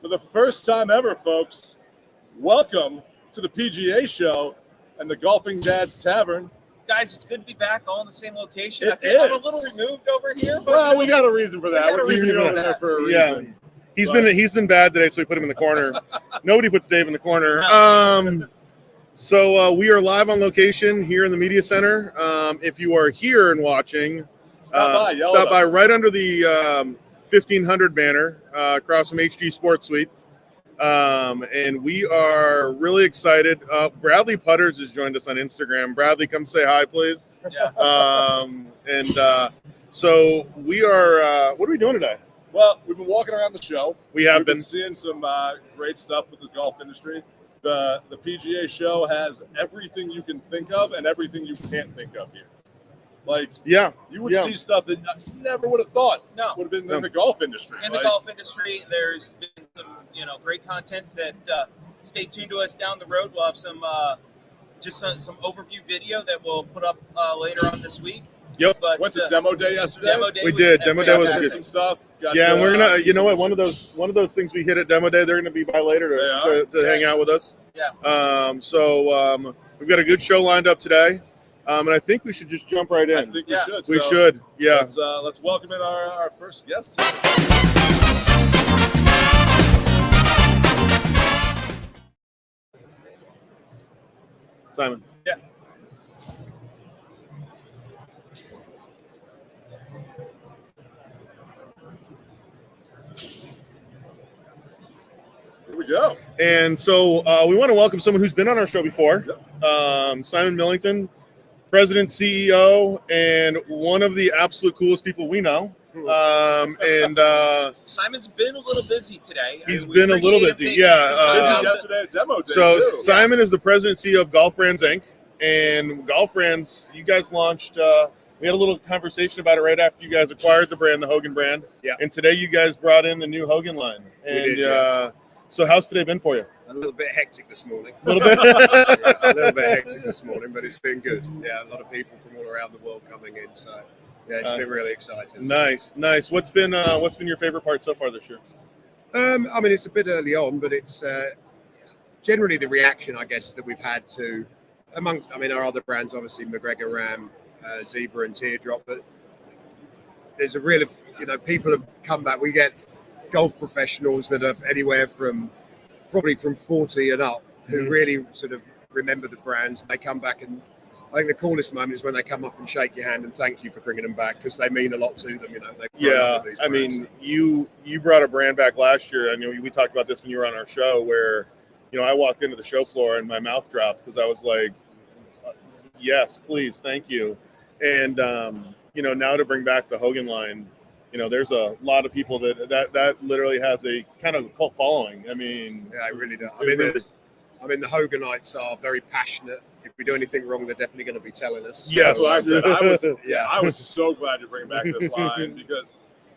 For the first time ever, folks, welcome to the PGA Show and the Golfing Dads Tavern. Guys, it's good to be back all in the same location. I feel I'm a little removed over here. But well, we got a reason for that. We're keeping you over there for a reason. Yeah. He's been bad today, so we put him in the corner. Nobody puts Dave in the corner. So we are live on location here in the media center. If you are here and watching, stop by right under the 1500 banner across from HG Sports Suite. And we are really excited. Bradley Putters has joined us on Instagram. Bradley, come say hi, please. Yeah. So we are, what are we doing today? Well, we've been walking around the show. We've been seeing some great stuff with the golf industry. The PGA Show has everything you can think of and everything you can't think of here. Like, you would see stuff that you never would have thought would have been in the golf industry. In the golf industry, there's been some, great content that stay tuned to us down the road. We'll have some some overview video that we'll put up later on this week. Yep. But went to demo day yesterday. Demo day Demo day was good. Some stuff. And we're gonna, one of those things we hit at demo day, they're gonna be by later to hang out with us. Yeah. So we've got a good show lined up today. And I think we should just jump right in. I think we should. We should. Yeah. Let's welcome in our first guest. Simon. Yeah. Here we go. And so we want to welcome someone who's been on our show before. Yep. Simon Millington, President, CEO, and one of the absolute coolest people we know. Simon's been a little busy today. He's been a little busy. Busy yesterday at demo day. So too. Simon is the President and CEO of Golf Brands Inc. And Golf Brands, you guys launched. We had a little conversation about it right after you guys acquired the brand, the Hogan brand. Yeah. And today you guys brought in the new Hogan line. And we did, so how's today been for you? A little bit hectic this morning. A little bit? A little bit hectic this morning, but it's been good. Yeah, a lot of people from all around the world coming in. So, yeah, it's been really exciting. Nice. What's been your favorite part so far this year? It's a bit early on, but it's generally the reaction, I guess, that we've had to amongst, our other brands, obviously McGregor, Ram, Zebra and Teardrop, but there's a real, people have come back. We get golf professionals that have anywhere from probably from 40 and up who really sort of remember the brands. They come back, and I think the coolest moment is when they come up and shake your hand and thank you for bringing them back, because they mean a lot to them. You brought a brand back last year. I know we talked about this when you were on our show, where I walked into the show floor and my mouth dropped because I was like, yes, please, thank you. And now to bring back the Hogan line, there's a lot of people that literally has a kind of cult following. Yeah, it really does. The Hoganites are very passionate. If we do anything wrong, they're definitely going to be telling us. Yes. That's what I said. I was so glad to bring back this line because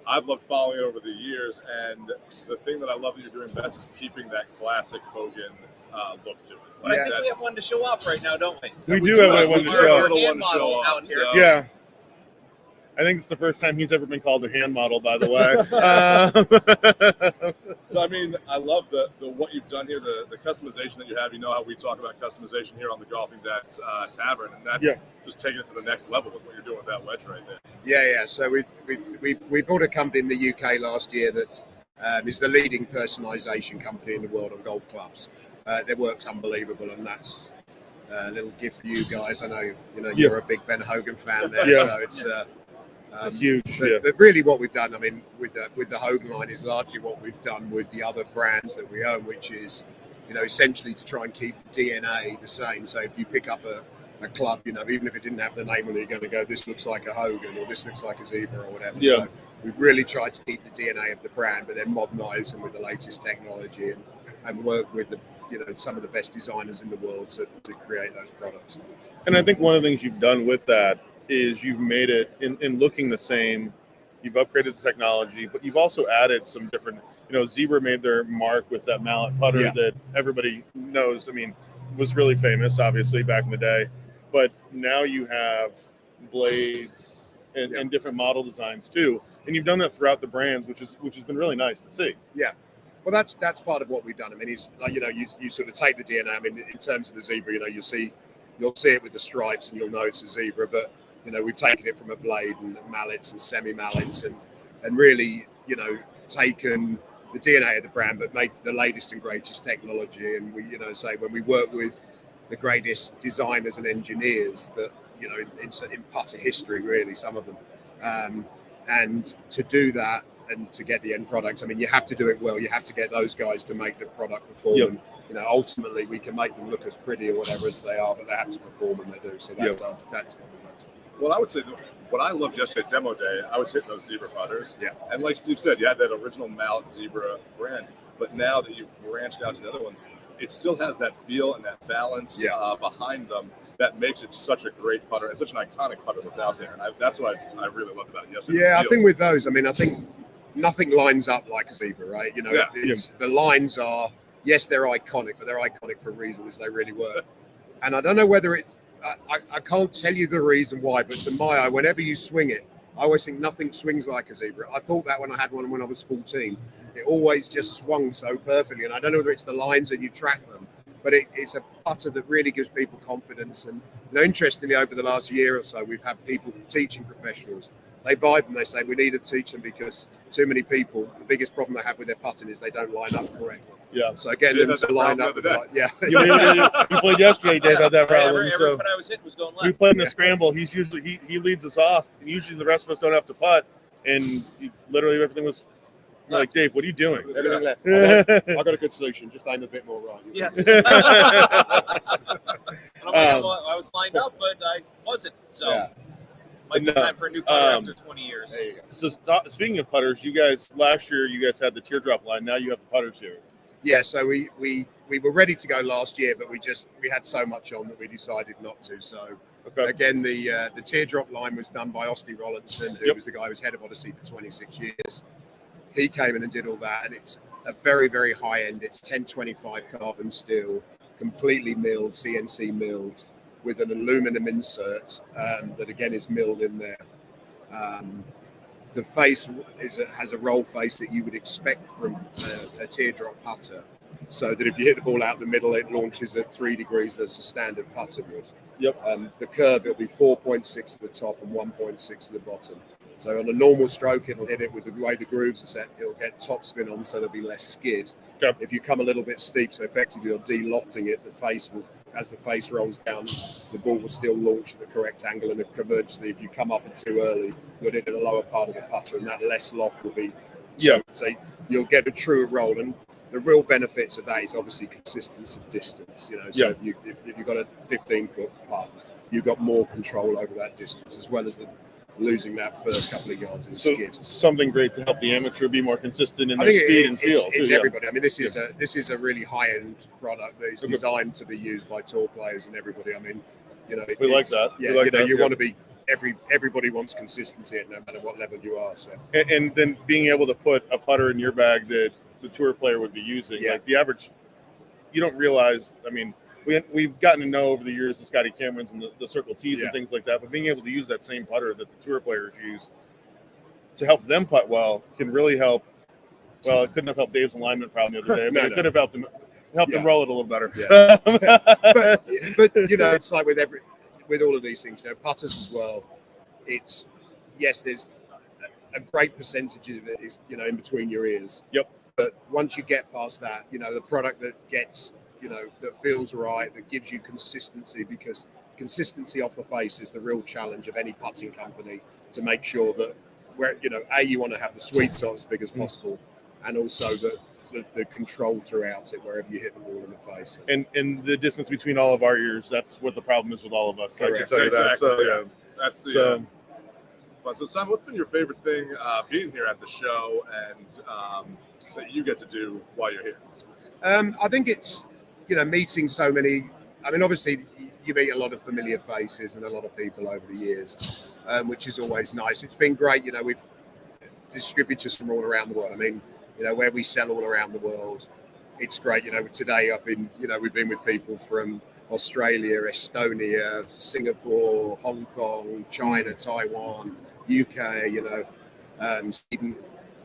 I've loved following it over the years, and the thing that I love that you're doing best is keeping that classic Hogan look to it. But I think we have one to show off right now, don't we? We do have one to show off. Hand model out here. Yeah. I think it's the first time he's ever been called a hand model, by the way. So, I love the what you've done here, the customization that you have. You know how we talk about customization here on the Golfing Dads Tavern, and that's just taking it to the next level with what you're doing with that wedge right there. Yeah. So we bought a company in the UK last year that is the leading personalisation company in the world on golf clubs. Their work's unbelievable, and that's a little gift for you guys. I know you're a big Ben Hogan fan there, so it's huge. But really, what we've done, with the Hogan line, is largely what we've done with the other brands that we own, which is, essentially to try and keep the DNA the same. So if you pick up a club, even if it didn't have the name on it, you're going to go, this looks like a Hogan or this looks like a Zebra or whatever. Yeah. So we've really tried to keep the DNA of the brand, but then modernise them with the latest technology and work with the some of the best designers in the world to create those products. And I think one of the things you've done with that is you've made it in looking the same. You've upgraded the technology, but you've also added some different, Zebra made their mark with that mallet putter that everybody knows. Was really famous, obviously, back in the day. But now you have blades and different model designs too. And you've done that throughout the brands, which has been really nice to see. Yeah. Well, that's part of what we've done. I mean, it's like, you sort of take the DNA. I mean, in terms of the zebra, you'll see it with the stripes, and you'll know it's a zebra. But we've taken it from a blade and mallets and semi-mallets, and really, taken the DNA of the brand, but made the latest and greatest technology. And we, say when we work with the greatest designers and engineers that in putter history, really, some of them, and to do that and to get the end product, I mean, you have to do it well. You have to get those guys to make the product perform. Yep. And ultimately, we can make them look as pretty or whatever as they are, but they have to perform, and they do. So that's what we like. Well, I would say what I loved yesterday, demo day, I was hitting those zebra putters. Yeah. And like Steve said, you had that original mallet zebra brand, but now that you've branched out to the other ones, it still has that feel and that balance behind them that makes it such a great putter and such an iconic putter that's out there. And that's what I really loved about it yesterday. Yeah, I think with those, I mean, I think nothing lines up like a zebra, right? The lines are, yes, they're iconic, but they're iconic for a reason, as they really were. And I don't know whether it's, I can't tell you the reason why, but to my eye, whenever you swing it, I always think nothing swings like a zebra. I thought that when I had one when I was 14. It always just swung so perfectly. And I don't know whether it's the lines and you track them, but it's a putter that really gives people confidence. And interestingly, over the last year or so, we've had people teaching professionals. They buy them, they say, we need to teach them because too many people, the biggest problem they have with their putting is they don't line up correctly. Yeah. So getting them to line up. You played yesterday, Dave, had that problem. Every putt I was hitting was going left. We played in the scramble. He's usually, he leads us off. And usually the rest of us don't have to putt. And literally everything was like, Dave, what are you doing? Everything left. I got a good solution. Just aim a bit more right. Yes. I was lined up, but I wasn't. So. Yeah. Might be time for a new putter after 20 years. There you go. So speaking of putters, last year you guys had the teardrop line. Now you have the putters here. Yeah, so we were ready to go last year, but we had so much on that we decided not to. So again, the teardrop line was done by Osti Rollinson, who was the guy who was head of Odyssey for 26 years. He came in and did all that, and it's a very, very high end. It's 1025 carbon steel, completely milled, CNC milled, with an aluminum insert that again is milled in there. The face has a roll face that you would expect from a teardrop putter, so that if you hit the ball out the middle, it launches at 3 degrees as a standard putter would. Yep. The curve, it'll be 4.6 to the top and 1.6 to the bottom. So on a normal stroke, it'll hit it with the way the grooves are set. It'll get top spin on, so there'll be less skid. Okay. If you come a little bit steep, so effectively you're de-lofting it, the face will, as the face rolls down, the ball will still launch at the correct angle, and conversely, if you come up too early, you'll hit the lower part of the putter, and that less loft will be. So you'll get a truer roll, and the real benefits of that is obviously consistency of distance. So if you've got a 15-foot putt, you've got more control over that distance, as well as losing that first couple of yards in skid. Something great to help the amateur be more consistent in their speed and feel. It's everybody. I mean, this is a really high-end product that is designed to be used by tour players and everybody. I mean, we like that. Yeah, you want to be everybody wants consistency at no matter what level you are. So and then being able to put a putter in your bag that the tour player would be using, like the average, you don't realize. I mean, we've gotten to know over the years the Scotty Camerons and the Circle T's and things like that, but being able to use that same putter that the tour players use to help them putt well can really help. Well, it couldn't have helped Dave's alignment problem the other day, but it could have helped them roll it a little better. Yeah. but it's like with all of these things, putters as well. There's a great percentage of it is in between your ears. Yep. But once you get past that, the product that gets that feels right, that gives you consistency, because consistency off the face is the real challenge of any putting company, to make sure that you want to have the sweet spot as big as possible, and also the control throughout it wherever you hit the ball in the face. And the distance between all of our ears, that's what the problem is with all of us. Correct. I can tell you that. So, that's the fun. So Simon, what's been your favorite thing being here at the show and that you get to do while you're here? I think it's meeting so many. I mean, obviously you meet a lot of familiar faces and a lot of people over the years, which is always nice. It's been great. We've distributors from all around the world. I mean, where we sell all around the world. It's great. Today we've been with people from Australia, Estonia, Singapore, Hong Kong, China, Taiwan, UK, Sweden.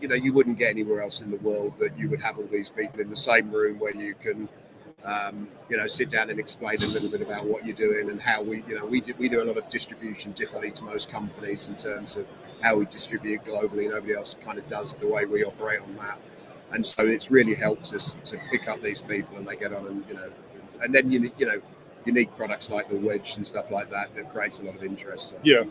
you wouldn't get anywhere else in the world that you would have all these people in the same room where you can, sit down and explain a little bit about what you're doing and how we do a lot of distribution differently to most companies in terms of how we distribute globally. Nobody else kind of does the way we operate on that. And so it's really helped us to pick up these people and they get on and then, unique products like the wedge and stuff like that creates a lot of interest. So. Yeah.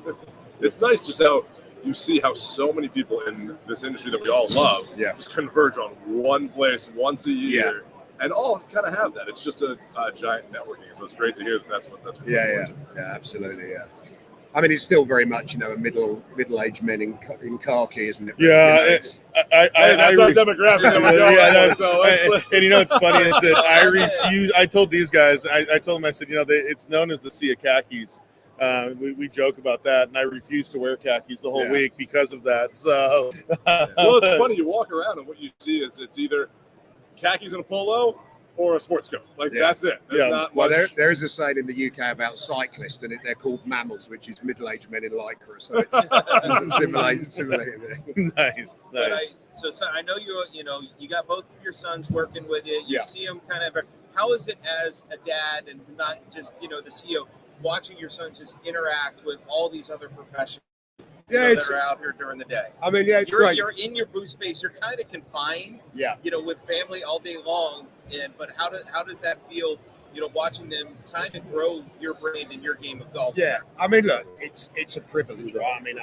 It's nice just how you see how so many people in this industry that we all love just converge on one place once a year and all kind of have that. It's just a giant networking. So it's great to hear that that's what Yeah, absolutely, yeah. I mean, it's still very much, a middle-aged men in khaki, isn't it? Yeah, that's our demographic. And what's funny is that I refuse. I told these guys, I told them, I said, it's known as the Sea of Khakis. We joke about that, and I refuse to wear khakis the whole week because of that. So, well, it's funny. You walk around, and what you see is it's either khakis and a polo or a sports coat. That's it. Not well, there is a saying in the UK about cyclists, and they're called mammals, which is middle-aged men in lycra. So it's similar. Nice. So I know you got both of your sons working with you. You see them kind of. How is it as a dad and not just the CEO, watching your sons just interact with all these other professionals that are out here during the day? I mean, it's great. You're in your booth space. You're kind of confined, with family all day long. But how does that feel, watching them kind of grow your brand and your game of golf? Yeah, I mean, look, it's a privilege, right? I mean,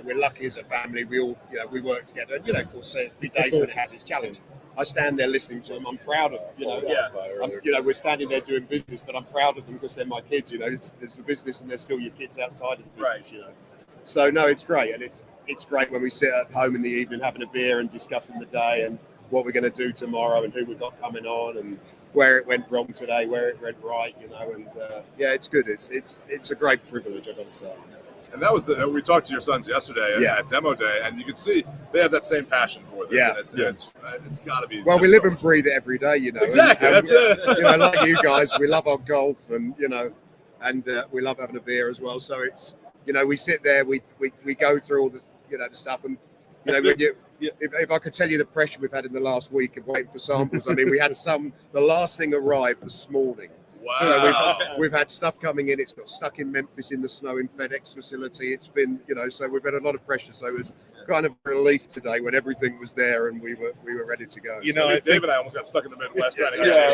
we're lucky as a family. We all, we work together. And, of course, there's days when it has its challenge. I stand there listening to them. I'm proud of them. We're standing there doing business, but I'm proud of them because they're my kids. There's the business and there's still your kids outside of the business. Right. So no, it's great, and it's great when we sit at home in the evening having a beer and discussing the day and what we're going to do tomorrow and who we've got coming on and where it went wrong today, where it went right. And it's good. It's a great privilege, I've got to say. And that was we talked to your sons yesterday at demo day, and you can see they have that same passion for this. Yeah, and it's got to be. Well, we live and breathe it every day, Exactly, that's it. Like you guys, we love our golf, and we love having a beer as well. So it's we sit there, we go through all the the stuff, and if I could tell you the pressure we've had in the last week of waiting for samples. I mean, we had the last thing arrived this morning. Wow. So we've had stuff coming in. It's got stuck in Memphis in the snow in FedEx facility. It's been, so we've had a lot of pressure. So it was kind of a relief today when everything was there and we were ready to go. Dave and I almost got stuck in the Midwest. So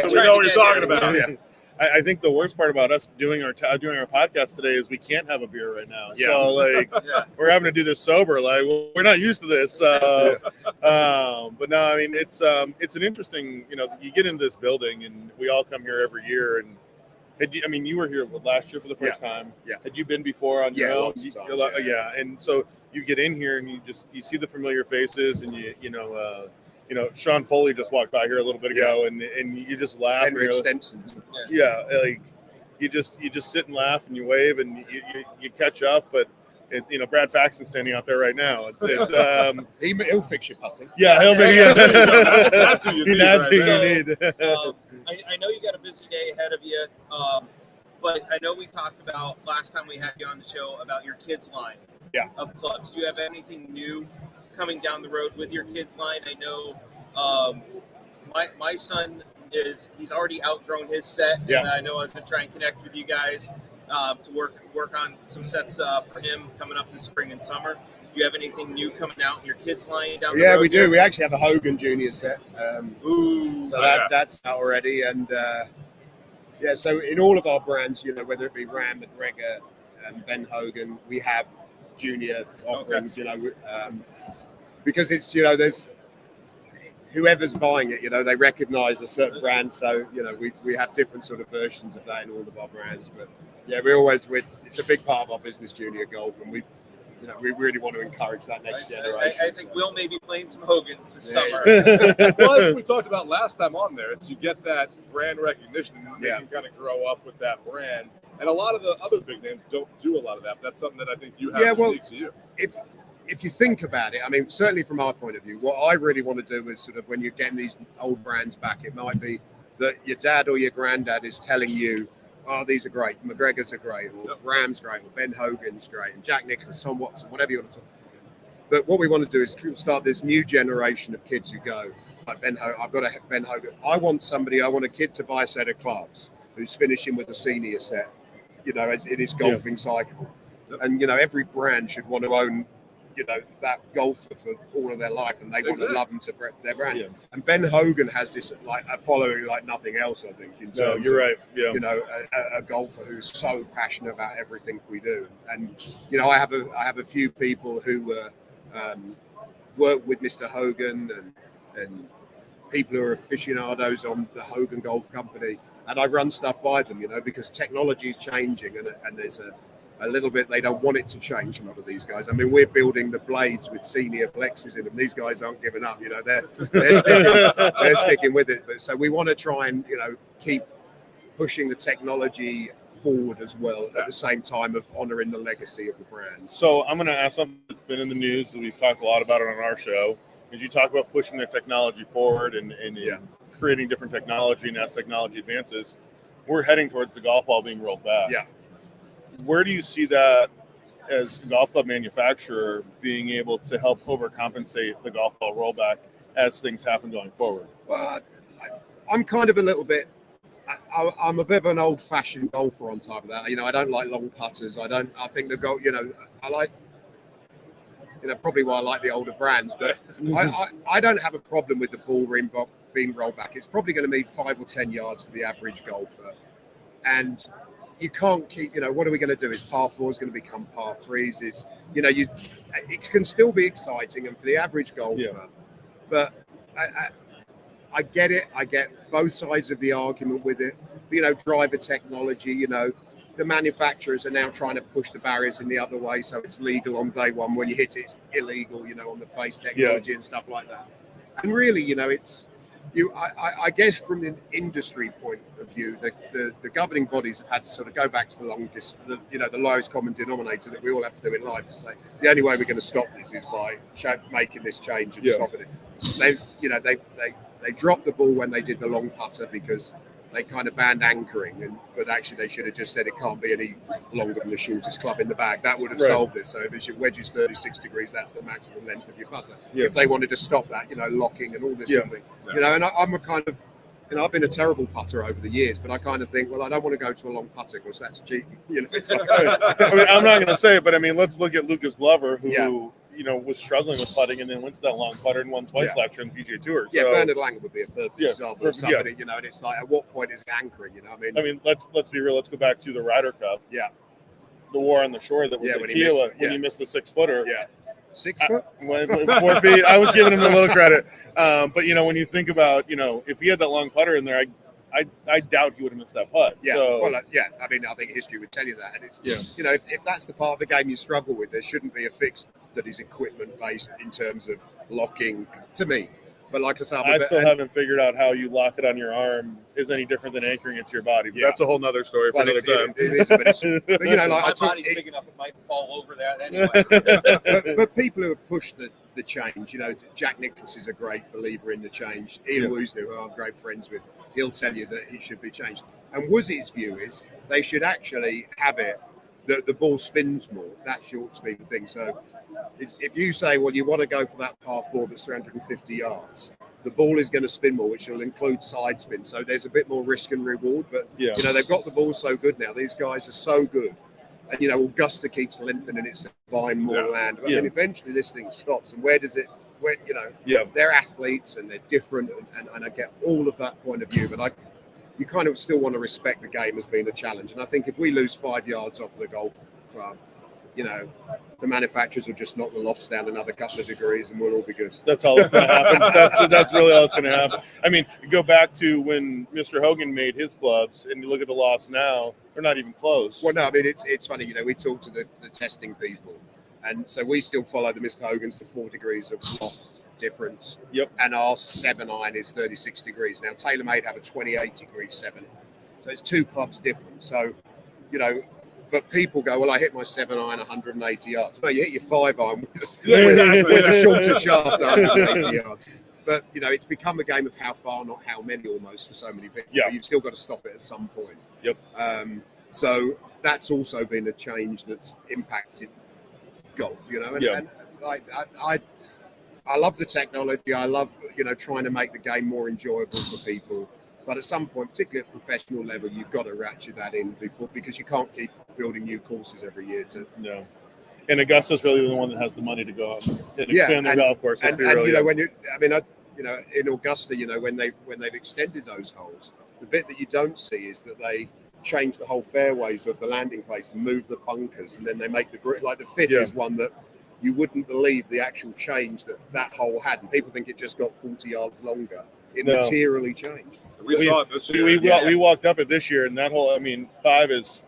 we know what you're talking about. Yeah. I think the worst part about us doing our podcast today is we can't have a beer right now. Yeah. So we're having to do this sober. We're not used to this. But no, I mean it's an interesting. You get into this building and we all come here every year. And you were here last year for the first time. Yeah. Had you been before on your own? And so you get in here and you see the familiar faces and Sean Foley just walked by here a little bit ago, and you just laugh. Henry Stenson. You just sit and laugh and you wave and you catch up. But Brad Faxon's standing out there right now. He'll fix your putting. Yeah, he'll be. That's who you need. That's who you need. I know you got a busy day ahead of you, but I know we talked about last time we had you on the show about your kids line of clubs. Do you have anything new coming down the road with your kids line? I know my son he's already outgrown his set, and I know I was going to try and connect with you guys to work on some sets for him coming up this spring and summer. Do you have anything new coming out in your kids line down the road? Yeah, we do. We actually have a Hogan Junior set. That's out already, and so in all of our brands, whether it be Ram, McGregor, Ben Hogan, we have junior offerings. Because it's there's whoever's buying it, they recognize a certain brand. So we have different sort of versions of that in all of our brands. But it's a big part of our business, junior golf, and we really want to encourage that next generation. I think we'll maybe playing some Hogans this summer. Well, as we talked about last time on there, it's you get that brand recognition and they can kind of grow up with that brand. And a lot of the other big names don't do a lot of that. But that's something that I think you have unique to you. If you think about it, I mean, certainly from our point of view, what I really want to do is sort of when you're getting these old brands back, it might be that your dad or your granddad is telling you, oh, these are great, McGregor's are great, or Ram's great, or Ben Hogan's great, and Jack Nicklaus, Tom Watson, whatever you want to talk. But what we want to do is start this new generation of kids who go, like Ben Hogan. I've got a Ben Hogan. I want a kid to buy a set of clubs who's finishing with a senior set, in his golfing cycle. And, every brand should want to own, that golfer for all of their life, and they want to love them to their brand. Yeah. And Ben Hogan has this a following like nothing else, I think. In terms you're of, right. Yeah. A golfer who's so passionate about everything we do. And I have a few people who work with Mr. Hogan and people who are aficionados on the Hogan Golf Company, and I run stuff by them, because technology is changing, and there's a little bit they don't want it to change. A lot of these guys. I mean, we're building the blades with senior flexes in them. These guys aren't giving up. They're sticking with it. But so we want to try and keep pushing the technology forward as well at the same time of honoring the legacy of the brand. So I'm going to ask something that's been in the news that we've talked a lot about it on our show. Is you talk about pushing the technology forward and creating different technology, and as technology advances, we're heading towards the golf ball being rolled back. Yeah. Where do you see that as a golf club manufacturer being able to help overcompensate the golf ball rollback as things happen going forward? Well, I'm kind of a little bit. I'm a bit of an old-fashioned golfer on top of that. I don't like long putters. I think the golf. I like. Probably why I like the older brands, but I don't have a problem with the ball rim being rolled back. It's probably going to need 5 or 10 yards to the average golfer, and you can't keep. What are we going to do? Is par 4 is going to become par 3s? It can still be exciting, and for the average golfer, but I get it. I get both sides of the argument with it. Driver technology. The manufacturers are now trying to push the barriers in the other way, so it's legal on day one. When you hit it, it's illegal, on the face technology and stuff like that. And really, it's I guess from an industry point of view, the governing bodies have had to sort of go back to the the lowest common denominator that we all have to do in life. Is say the only way we're going to stop this is by making this change and stopping it. They dropped the ball when they did the long putter because they kind of banned anchoring, but actually they should have just said it can't be any longer than the shortest club in the bag. That would have solved it. So if your wedge is 36 degrees, that's the maximum length of your putter. Yeah. If they wanted to stop that, locking and all this sort of thing, and I'm a kind of, I've been a terrible putter over the years, but I kind of think, well, I don't want to go to a long putter because that's cheating. I'm not going to say it, but let's look at Lucas Glover, who was struggling with putting and then went to that long putter and won twice last year on the PGA Tour. Yeah, Bernard Langer would be a perfect example of somebody, and it's like, at what point is anchoring, let's be real. Let's go back to the Ryder Cup. Yeah. The war on the shore that was at Kiowa when he missed the 6-footer. Yeah. 6 foot? 4 feet. I was giving him a little credit. But, when you think about, if he had that long putter in there, I doubt he would have missed that putt. Yeah, so, I think history would tell you that. And it's, if that's the part of the game you struggle with, there shouldn't be a fix that is equipment-based in terms of locking, to me. But like I said, I still haven't figured out how you lock it on your arm is any different than anchoring it to your body. But that's a whole nother story for another time. It is, but my body's big enough, it might fall over that anyway. but people who have pushed the change, Jack Nicklaus is a great believer in the change. Ian Woosney, who I'm great friends with, he'll tell you that it should be changed. And Woosie's view is they should actually have it that the ball spins more. That ought to be the thing. So if you say, well, you want to go for that par 4 that's 350 yards, the ball is going to spin more, which will include side spin. So there's a bit more risk and reward. But, they've got the ball so good now. These guys are so good. And, Augusta keeps lengthening its buying more land. But then eventually this thing stops. And where does it, they're athletes and they're different. And I get all of that point of view. But you kind of still want to respect the game as being a challenge. And I think if we lose 5 yards off the golf club, the manufacturers will just knock the lofts down another couple of degrees and we'll all be good. That's all that's going to happen. That's really all that's going to happen. Go back to when Mr. Hogan made his clubs and you look at the lofts now, they're not even close. Well, no, it's funny, we talk to the testing people. And so we still follow the Mr. Hogan's to 4 degrees of loft difference. Yep. And our 7-iron is 36 degrees. Now, TaylorMade have a 28-degree 7. So it's 2 clubs different. So, but people go, well, I hit my 7-iron 180 yards. No, you hit your 5-iron with a shorter shaft 180 yards. But, it's become a game of how far, not how many almost for so many people. Yeah. You've still got to stop it at some point. Yep. So that's also been a change that's impacted golf, and I love the technology. I love, trying to make the game more enjoyable for people. But at some point, particularly at professional level, you've got to ratchet that in because you can't keep building new courses every year. No. And Augusta's really the one that has the money to go out and expand their golf course. And in Augusta, when they've extended those holes, the bit that you don't see is that they change the whole fairways of the landing place and move the bunkers, and then they make the grid. Like the fifth is one that you wouldn't believe the actual change that hole had, and people think it just got 40 yards longer. It materially changed. We saw it this year. We walked up it this year, and that hole. I mean, 5 is.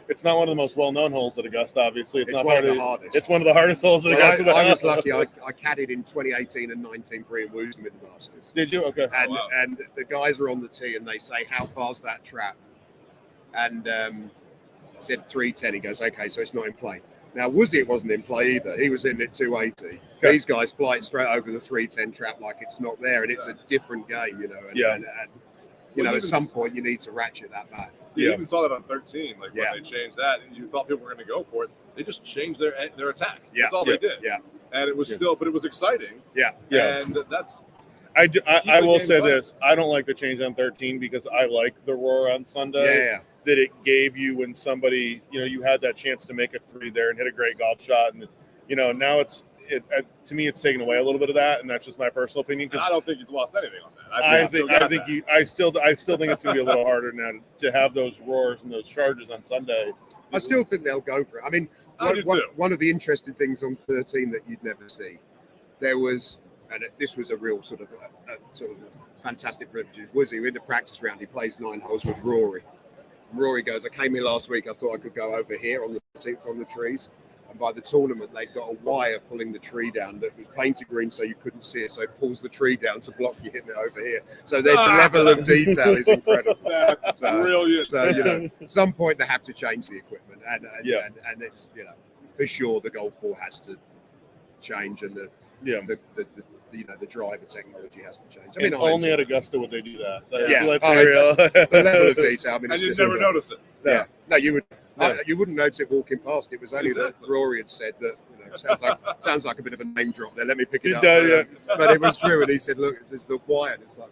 It's not one of the most well-known holes at Augusta. Obviously, it's not one of the hardest. It's one of the hardest holes at Augusta. I was lucky. I caddied in 2018 and 19 for Ian Woosnam in the Masters. Did you? Okay. And the guys are on the tee, and they say, "How far's that trap?" And I said 310. He goes, "Okay, so it's not in play." Now, Woosie wasn't in play either. He was in at 280. Okay. These guys fly it straight over the 310 trap like it's not there, and it's a different game, And at some point, you need to ratchet that back. You even saw that on 13, when they changed that, and you thought people were going to go for it. They just changed their attack. That's all they did. Yeah, and it was still, but it was exciting. Yeah. And that's. I will say this: I don't like the change on 13 because I like the roar on Sunday. Yeah. That it gave you when somebody, you had that chance to make a 3 there and hit a great golf shot, and now to me, it's taken away a little bit of that, and that's just my personal opinion. I don't think you've lost anything on that. I still think it's gonna be a little harder now to have those roars and those charges on Sunday. I still think they'll go for it. I mean, one of the interesting things on 13 that you'd never see, there was, and this was a real sort of fantastic privilege. Woosie in the practice round, he plays 9 holes with Rory. And Rory goes, "I came here last week. I thought I could go over here on the 13th on the trees." And by the tournament, they'd got a wire pulling the tree down that was painted green so you couldn't see it. So it pulls the tree down to block you hitting it over here. So their level of detail is incredible. That's brilliant. So, at some point they have to change the equipment. And it's, for sure the golf ball has to change, and the driver technology has to change. I mean, only at Augusta would they do that. Let's be real. The level of detail. I mean, and you'd never notice it. Yeah. No, you would. You wouldn't notice it walking past. It was only that Rory had said that. Sounds like a bit of a name drop there. Let me pick it up. But it was true, and he said, "Look, there's the wire." And it's like,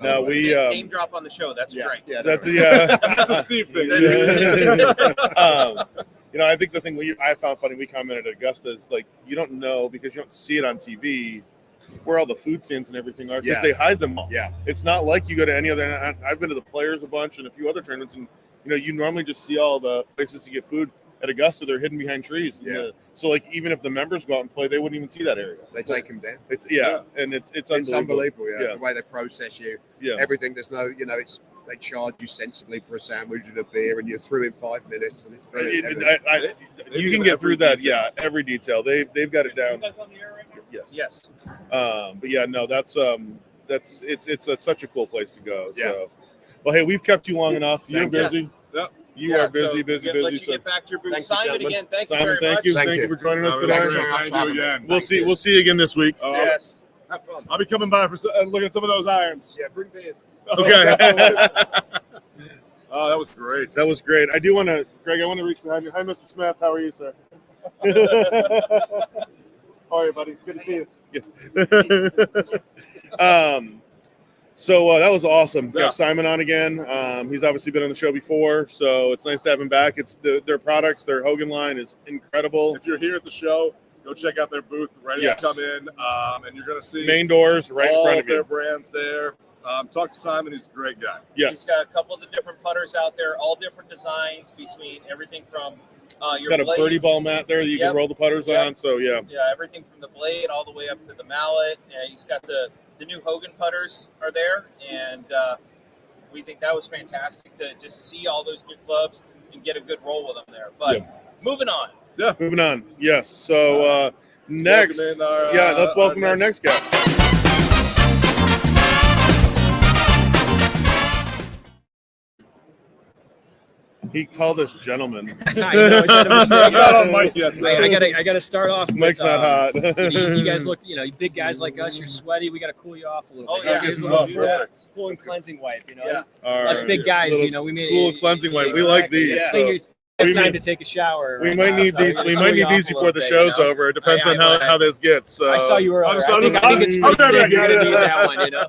no, we name drop on the show. That's great. Yeah, that's a Steve thing. I think the thing I found funny, we commented at Augusta, is like you don't know because you don't see it on TV where all the food stands and everything are because they hide them all. Yeah, it's not like you go to any other. I've been to the Players a bunch and a few other tournaments, and you normally just see all the places to get food. At Augusta, they're hidden behind trees. Yeah. So even if the members go out and play, they wouldn't even see that area. They take them down. And it's unbelievable. The way they process you. Yeah. Everything. There's no. They charge you sensibly for a sandwich and a beer, and you're through in 5 minutes, and it's brilliant. You can get through that. Detail. Yeah, every detail. They've got it down. Yes. But yeah, no, that's it's such a cool place to go. Yeah. So, well, hey, we've kept you long enough. You're busy. Yep. You are busy. Let you get back to your booth. Simon, again, thank you very much. Thank you for joining us today. Thank you again. We'll see you again this week. Yes. Have fun. I'll be coming by for look at some of those irons. Yeah, bring beers. Okay. Oh, that was great. That was great. I do want to, Greg, I want to reach behind you. Hi, Mr. Smith. How are you, sir? How are you, buddy? It's good to see you. So that was awesome. Yeah. Got Simon on again. He's obviously been on the show before, so it's nice to have him back. It's their products, their Hogan line is incredible. If you're here at the show, go check out their booth, ready to come in, and you're going to see main doors right in front of you. All their brands there. Talk to Simon. He's a great guy. Yes. He's got a couple of the different putters out there, all different designs between everything from he's got blade, a birdie ball mat there that you can roll the putters on. So, yeah. Yeah, everything from the blade all the way up to the mallet. He's got the new Hogan putters are there, and we think that was fantastic to just see all those new clubs and get a good roll with them there. But moving on. Yeah, moving on. Yes. So next, let's welcome our next guest. He called us gentlemen. I know, it's not on mic yet. So. I gotta start off. Mike's not hot. You guys look, big guys like us. You're sweaty. We gotta cool you off a little bit. Here's a little cool and cleansing wipe. Yeah. Us big guys. We made cool cleansing wipe. We like these. have time to take a shower. We might need these. We might need these before the show's over. It depends on how this gets. So. I saw you earlier. I think it's pretty safe. You're going to need that one, you know.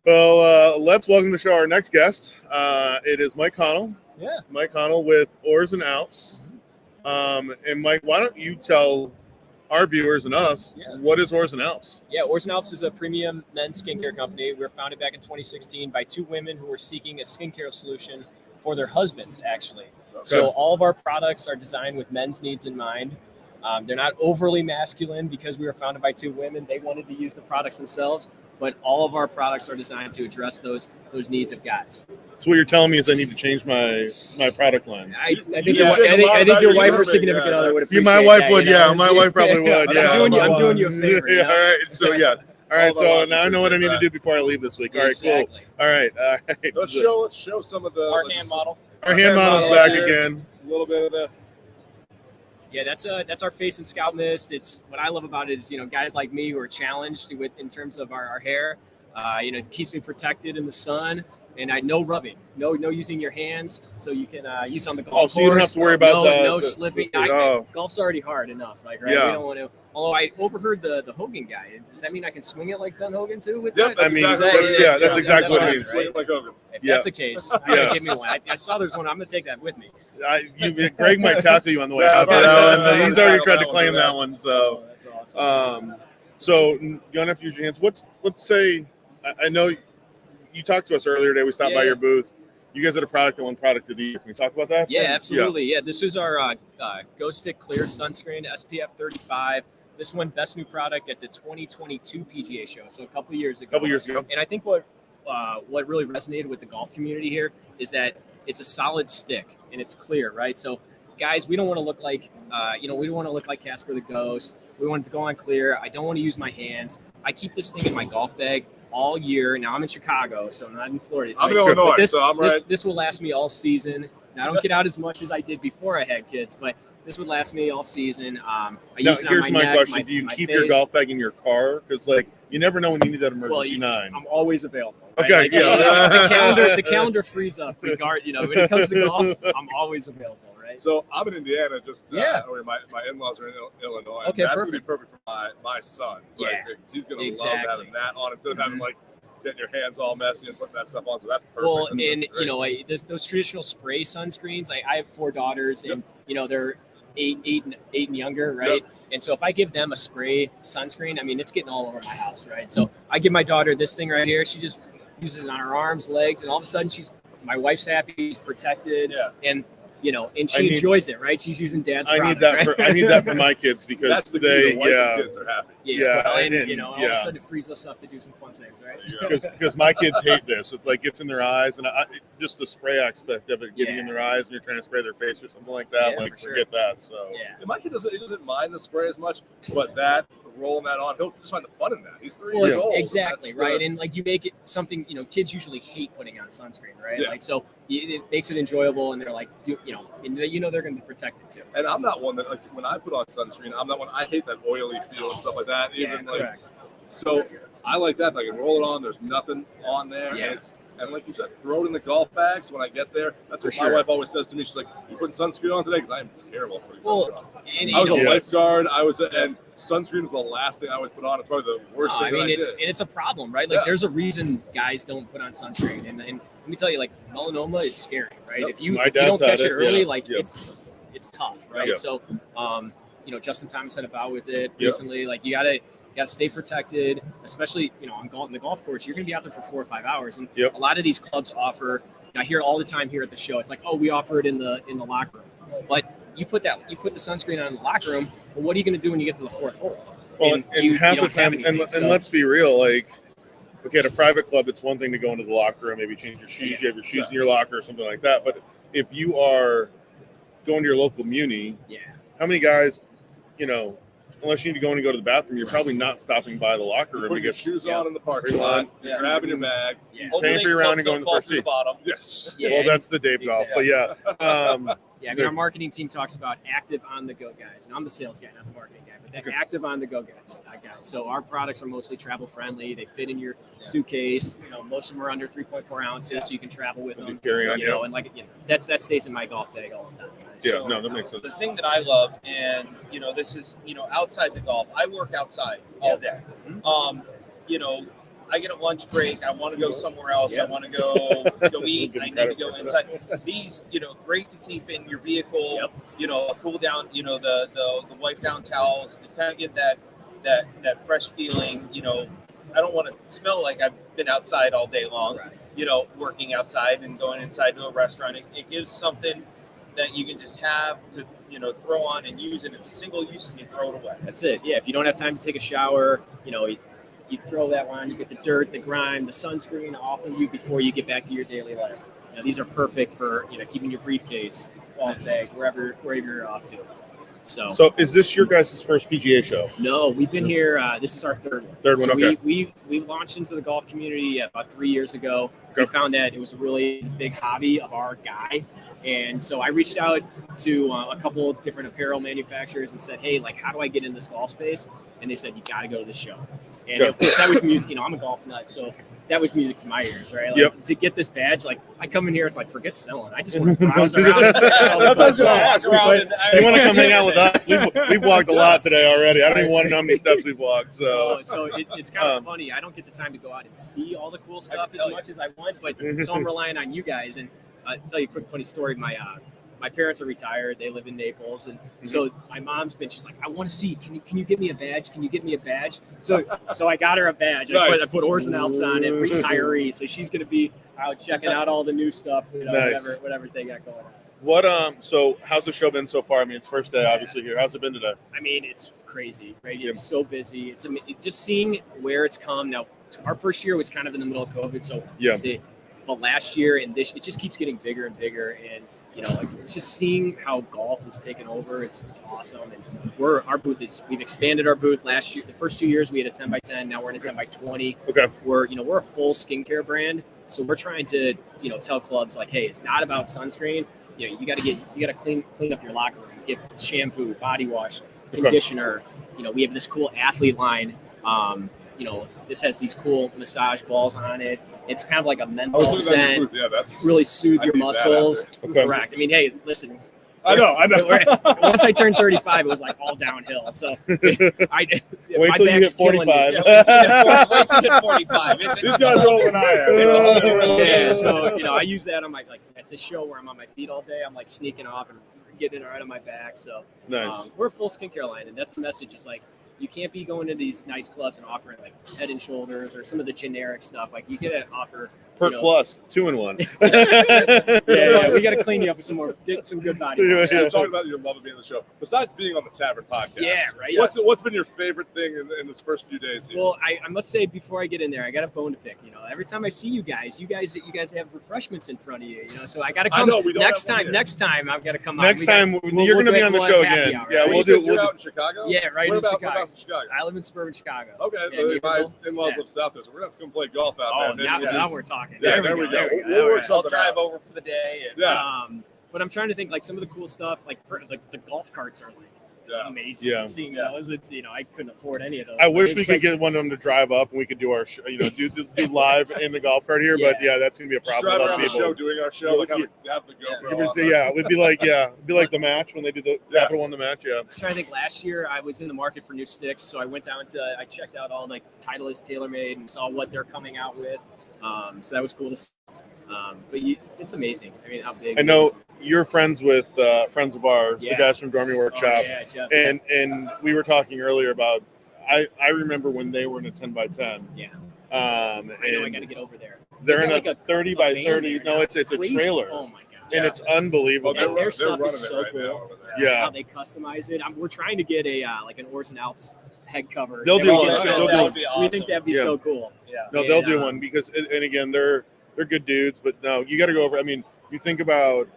Well, let's welcome to the show our next guest. It is Mike Connell. Yeah. Mike Connell with Oars and Alps. And Mike, why don't you tell our viewers and us what is Oars and Alps? Yeah, Oars and Alps is a premium men's skincare company. We were founded back in 2016 by two women who were seeking a skincare solution for their husbands, actually. Okay. So all of our products are designed with men's needs in mind. They're not overly masculine because we were founded by two women. They wanted to use the products themselves, but all of our products are designed to address those needs of guys. So what you're telling me is I need to change my product line. I think your wife or significant other would appreciate my wife that, would, you know? My wife probably would, yeah. I'm doing you a favor. Yeah, all right, so All right, so now I know what I need to do before I leave this week. All right, cool. All right. Let's show some of our hand model. Our hand model's back again. A little bit of the. Yeah, that's our face and scalp mist. It's what I love about it is, guys like me who are challenged with in terms of our hair. It keeps me protected in the sun, and no rubbing, no using your hands, so you can use on the golf course. So you don't have to worry about no slipping. Golf's already hard enough, right? Yeah. We don't want to. Although I overheard the Hogan guy. Does that mean I can swing it like Ben Hogan too? With that? That's exactly what it means. Swing it like Hogan. If that's the case, give me one. I saw there's one. I'm gonna take that with me. Greg might tackle you on the way out. He's already tried to claim that one. So that's awesome. So you don't have to use your hands. Let's say I know you talked to us earlier today. We stopped by your booth. You guys had a product and one product of the year. Can we talk about that? Yeah, absolutely. Yeah, this is our Ghost Stick Clear Sunscreen SPF 35. This won Best New Product at the 2022 PGA Show, so a couple years ago. And I think what really resonated with the golf community here is that it's a solid stick and it's clear, right? So, guys, we don't want to look like, we don't want to look like Casper the Ghost. We want it to go on clear. I don't want to use my hands. I keep this thing in my golf bag all year. Now I'm in Chicago, so I'm not in Florida. So I'm in Illinois, so I'm right. This will last me all season. Now, I don't get out as much as I did before I had kids, but this would last me all season. Here's my question. Do you keep your golf bag in your car? Because, you never know when you need that emergency 9. I'm always available. Right? Okay, the calendar frees up. When it comes to golf, I'm always available, right? So I'm in Indiana, my in-laws are in Illinois. Okay, that's going to be perfect for my son. Because he's going to love having that on instead of having, getting your hands all messy and putting that stuff on. So that's perfect. Well, and those traditional spray sunscreens. I have 4 daughters, and they're 8 and younger, right? And so if I give them a spray sunscreen, it's getting all over my house, right? So I give my daughter this thing right here. She just uses it on her arms, legs, and all of a sudden my wife's happy, she's protected, and she enjoys it, right? She's using dad's product, I need that for my kids because that's the kids are happy. And all of a sudden it frees us up to do some fun things, right? Because my kids hate this. It gets in their eyes, and just the spray aspect of it getting in their eyes, and you're trying to spray their face or something like that. Forget that. So my kid doesn't mind the spray as much, but that rolling that on, he'll just find the fun in that. He's 3 years old. Exactly, right? And you make it something, kids usually hate putting on sunscreen, right? Yeah. So it makes it enjoyable, and they're like, they're going to be protected too. And I'm not one that, when I put on sunscreen, I'm not one, I hate that oily feel and stuff like that. So I like that. I can roll it on. There's nothing on there. Yeah. And like you said, throw it in the golf bag. So when I get there, that's what my wife always says to me. She's like, "You putting sunscreen on today?" Because I am terrible at putting sunscreen on. I was a lifeguard. And sunscreen was the last thing I always put on. It's probably the worst thing I did. And it's a problem, right? There's a reason guys don't put on sunscreen. And let me tell you, melanoma is scary, right? If you don't catch it early, it's tough, right? So, Justin Thomas had a bout with it recently. You gotta stay protected, especially on the golf course. You're gonna be out there for 4 or 5 hours, and a lot of these clubs offer. I hear all the time here at the show. It's like, oh, we offer it in the locker room, but you put the sunscreen on in the locker room. Well, what are you gonna do when you get to the 4th hole? Well, and half the time, and let's be real, at a private club, it's one thing to go into the locker room, maybe change your shoes. You have your shoes in your locker or something like that. But if you are going to your local muni, how many guys, unless you need to go in and go to the bathroom, you're probably not stopping by the locker room to get shoes on in the parking lot. You're grabbing your bag, paying for your round and going to the first tee. Yes. Well, that's the Dave golf, but Yeah, I mean, our marketing team talks about active on-the-go guys, and I'm the sales guy, not the marketing guy, but they're active on-the-go guys. So our products are mostly travel-friendly. They fit in your suitcase. You know, most of them are under 3.4 ounces, so you can travel with them. Carry on, you know, and that stays in my golf bag all the time. Right? Yeah, So, no, that makes sense. The thing that I love, and you know, this is outside the golf. I work outside all day. Mm-hmm. You know, I get a lunch break. I want to go somewhere else. I want to go eat. I need to go inside. These, great to keep in your vehicle. A cool down. The wipe down towels. To kind of get that fresh feeling. I don't want to smell like I've been outside all day long. Right. Working outside and going inside to a restaurant. It gives something that you can just have to throw on and use, and it's a single use and you throw it away. That's it. Yeah. If you don't have time to take a shower, you throw that on, you get the dirt, the grime, the sunscreen off of you before you get back to your daily life. These are perfect for keeping your briefcase, golf bag, wherever you're off to. So is this your guys' first PGA show? No, we've been here. This is our third one. Okay. We launched into the golf community about 3 years ago. Okay. We found that it was a really big hobby of our guy. And so I reached out to a couple of different apparel manufacturers and said, hey, how do I get in this golf space? And they said, you got to go to the show. And of course, that was music. I'm a golf nut, so that was music to my ears, right? To get this badge, I come in here, it's forget selling. I just want to browse around. That's what you want to come hang out with us? We've walked a lot today already. I don't even want to know how many steps we've walked. So it's kind of funny. I don't get the time to go out and see all the cool stuff as much as I want, but so I'm relying on you guys. And I'll tell you a quick funny story. My parents are retired. They live in Naples. And so my mom's she's like, I want to see, can you get me a badge? Can you get me a badge? So I got her a badge. Nice. I put Oars and Alps on it, retiree. So she's going to be out checking out all the new stuff, nice. whatever they got going on. What, so how's the show been so far? I mean, it's first day obviously here. How's it been today? I mean, it's crazy, right? It's so busy. It's just seeing where it's come. Now, our first year was kind of in the middle of COVID. So but last year and this, it just keeps getting bigger and bigger. And it's just seeing how golf has taken over. It's awesome. And we've expanded our booth last year. The first 2 years we had a 10x10. Now we're in a 10x20. Okay. We're a full skincare brand. So we're trying to, tell clubs hey, it's not about sunscreen. You got to clean up your locker room, get shampoo, body wash, conditioner. We have this cool athlete line. This has these cool massage balls on it. It's kind of like a menthol scent. Yeah, that's really soothe your muscles. Okay. Correct. I mean, hey, listen. I know. Once I turned 35, it was all downhill. So wait till you hit 45. Wait till you hit 45. These guys are older than I am. Yeah. So I use that on my at the show where I'm on my feet all day. I'm sneaking off and getting it right on my back. So nice. We're a full skincare line, and that's the message. Is you can't be going to these nice clubs and offering Head and Shoulders or some of the generic stuff. You get to offer Perk Plus 2-in-1. yeah, we got to clean you up with some good body. You're talking about your love of being on the show. Besides being on the Tavern Podcast, right. What's been your favorite thing in this first few days here? Well, I must say before I get in there, I got a bone to pick. Every time I see you guys have refreshments in front of you. So I got to come. Next time I've got to come. Next time you're going to be on the show again. Yeah, we'll do. You're out in Chicago. Yeah, right. Where about in Chicago? I live in suburban Chicago. Okay, my in-laws live south there, so we're gonna have to come play golf out there. Now we're talking. Yeah, there we go. We'll work something out. I'll drive over for the day. But I'm trying to think some of the cool stuff, the golf carts are amazing. Yeah. Seeing those, it's I couldn't afford any of those. I wish we could get one of them to drive up and we could do our do live in the golf cart here, but that's gonna be a problem. Just drive around the show, doing our show, have the GoPro. We'd be like the match when they do the Capital One the match. Yeah. I'm trying to think. Last year I was in the market for new sticks, so I went down I checked out all Titleist TaylorMade and saw what they're coming out with. So that was cool to see. But it's amazing. I mean, how big. I know you're friends with friends of ours, the guys from Dormy Workshop, Jeff, and we were talking earlier about. I remember when they were in a 10x10. Yeah. I know I got to get over there. They're in a 30 by 30. No, it's a trailer. Oh my god. And it's unbelievable. And their stuff is so cool. Yeah. How they customize it. We're trying to get an Oars and Alps head cover. They'll do one. We think that'd be so cool. Yeah. No, they'll do one because, and again, they're good dudes, but no, you got to go over. I mean, you think about,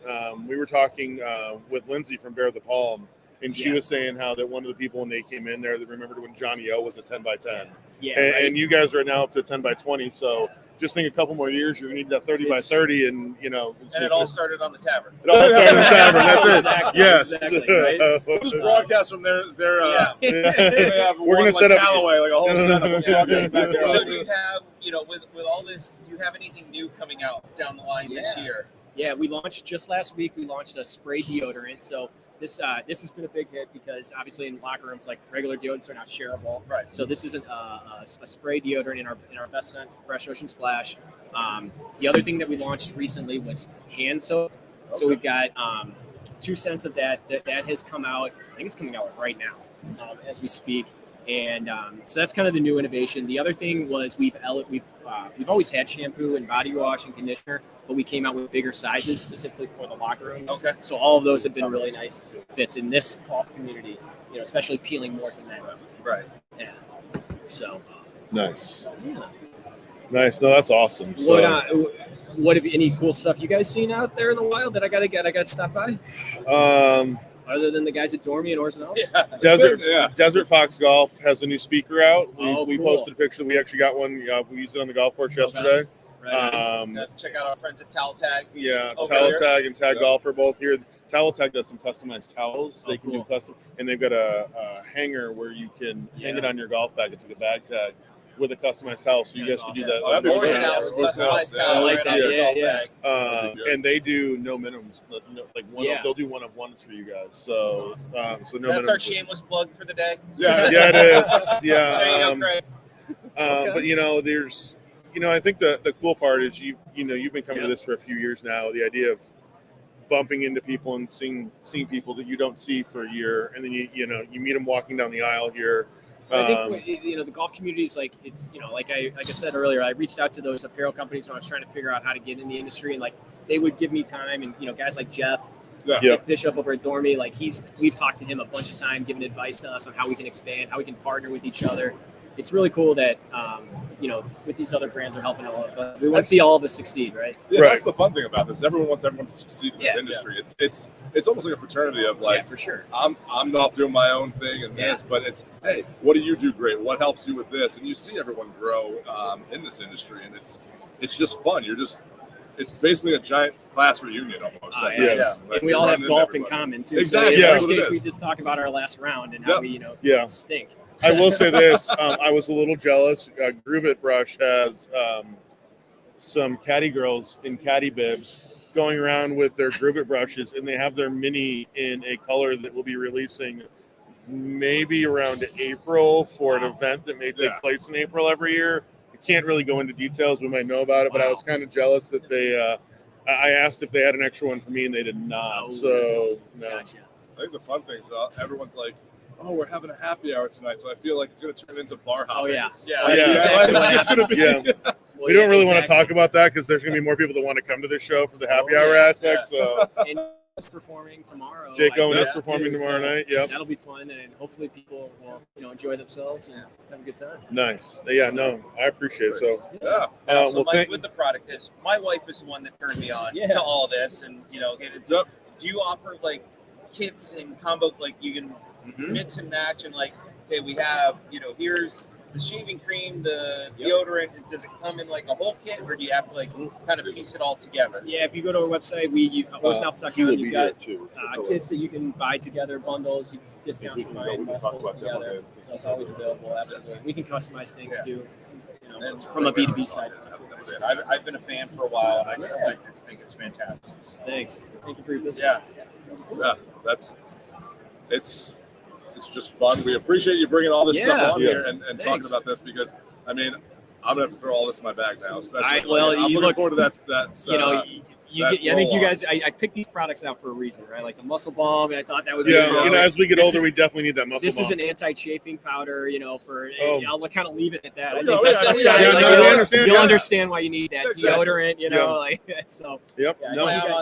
we were talking with Lindsay from Bear the Palm, and she was saying how that one of the people when they came in there that remembered when Johnny O was a 10x10. Yeah. And you guys are now up to 10x20. So just think a couple more years, you're going to need that 30 by 30, and and it all started on the tavern. It all started on the tavern. That's it. Exactly. Yes. Exactly, right? We'll just broadcast from their We're going to set up Callaway, like a whole setup. We'll broadcast back there. So do you have, with all this, do you have anything new coming out down the line this year? Yeah, we launched just last week. We launched a spray deodorant. So this has been a big hit because obviously in locker rooms, like regular deodorants are not shareable. Right. So this is a spray deodorant in our best scent, Fresh Ocean Splash. The other thing that we launched recently was hand soap. Okay. So we've got 2 scents of that has come out. I think it's coming out right now as we speak. And so that's kind of the new innovation. The other thing was we've always had shampoo and body wash and conditioner, but we came out with bigger sizes specifically for the locker rooms. Okay. So all of those have been really nice fits in this golf community, especially appealing more to men. Right. Yeah. So. Nice. Yeah. Nice. No, that's awesome. So, what have any cool stuff you guys seen out there in the wild that I gotta stop by? Other than the guys at Dormy and Oars and Alps? Yeah. Desert Fox Golf has a new speaker out. We cool. posted a picture. We actually got one. We used it on the golf course yesterday. Right. Check out our friends at Towel Tag. Yeah, Towel Tag and Tag Golf are both here. Towel Tag does some customized towels. They can do custom, and they've got a hanger where you can hang it on your golf bag. It's like a bag tag with a customized towel, so you guys can do that. That'd be Oars and great. Alps, customized towel right on your golf bag. And they do no minimums. They'll do one of ones for you guys. So, awesome. So no. That's minimums. our shameless plug for the day. Yeah, it is. Yeah. There you go, Craig. But there's. I think the cool part is you've been coming to this for a few years now. The idea of bumping into people and seeing people that you don't see for a year, and then you meet them walking down the aisle here. I think the golf community is like it's like I said earlier, I reached out to those apparel companies when I was trying to figure out how to get in the industry, and like they would give me time, and guys like Jeff. Bishop over at Dormy, we've talked to him a bunch of time, giving advice to us on how we can expand, how we can partner with each other. It's really cool that with these other brands are helping all of us. We want to see all of us succeed, right? Yeah, that's the fun thing about this. Everyone wants everyone to succeed in this industry. Yeah. It's almost like a fraternity of for sure. I'm not doing my own thing and this, but it's hey, what do you do great? What helps you with this? And you see everyone grow in this industry, and it's just fun. It's basically a giant class reunion almost. And we all have golf in common too. Exactly. So in this case, we just talk about our last round and how we stink. I will say this. I was a little jealous. Groove It Brush has some caddy girls in caddy bibs going around with their Groove It brushes, and they have their mini in a color that will be releasing maybe around April for an event that may take place in April every year. I can't really go into details. We might know about it, but I was kind of jealous that they I asked if they had an extra one for me, and they did not. So, no. Gotcha. I think the fun thing is everyone's like, oh, we're having a happy hour tonight, so I feel like it's going to turn into bar hopping. Oh, yeah. It's just going to be. We don't really want to talk about that because there's going to be more people that want to come to this show for the happy hour aspect. So, and Owen's performing tomorrow. Jake Owen is performing tomorrow night. Yep. That'll be fun, and hopefully people will enjoy themselves and have a good time. Nice. Yeah, no, I appreciate it. So, with the product is my wife is the one that turned me on to all this, and do you offer kits and combo you can mix and match and hey, we have here's the shaving cream, the deodorant. Does it come in a whole kit, or do you have to kind of piece it all together? Yeah, if you go to our website, oarsanalps.com, you've got kits that you can buy together, bundles, discounts for buying multiples together. So it's always available. Absolutely, we can customize things too. From a B2B side. I've been a fan for a while, and I just think it's fantastic. So. Thanks. Thank you for your business. Yeah, it's just fun. We appreciate you bringing all this stuff on here and talking about this because, I'm going to have to throw all this in my bag now, especially. I'm looking forward to that. I think you guys, I picked these products out for a reason, right? Like the Muscle Balm, and I thought that would be as we get older, we definitely need that muscle balm. This is an anti-chafing powder, I'll kind of leave it at that. I think you'll understand why you need that deodorant, so. Yep.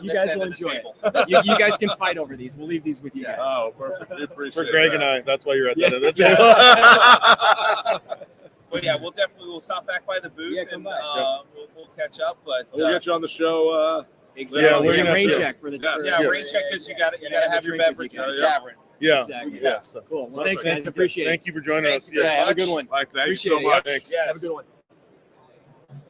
You guys will enjoy it. You guys can fight over these. We'll leave these with you guys. Oh, perfect. We appreciate for Greg and I, that's why you're at that end of the table. But we'll stop back by the booth and we'll catch up. But we'll get you on the show. Exactly. Yeah, we're gonna rain check for the rain check because you got to have your beverage in the tavern. Yeah, exactly. Yeah. Cool. Well, thanks, guys. Appreciate it. Thank you for joining us. Yeah, have a good one. Thank you so much. Yes. Have a good one.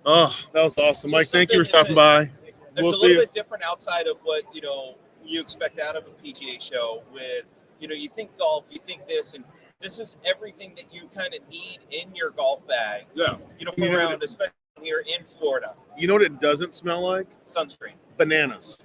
Oh, that was awesome, Mike. Thank you for stopping by. It's a little bit different outside of what you expect out of a PGA show. With you think golf, you think this, and this is everything that you kind of need in your golf bag. Yeah. For around, especially here in Florida. You know what it doesn't smell like? Sunscreen. Bananas.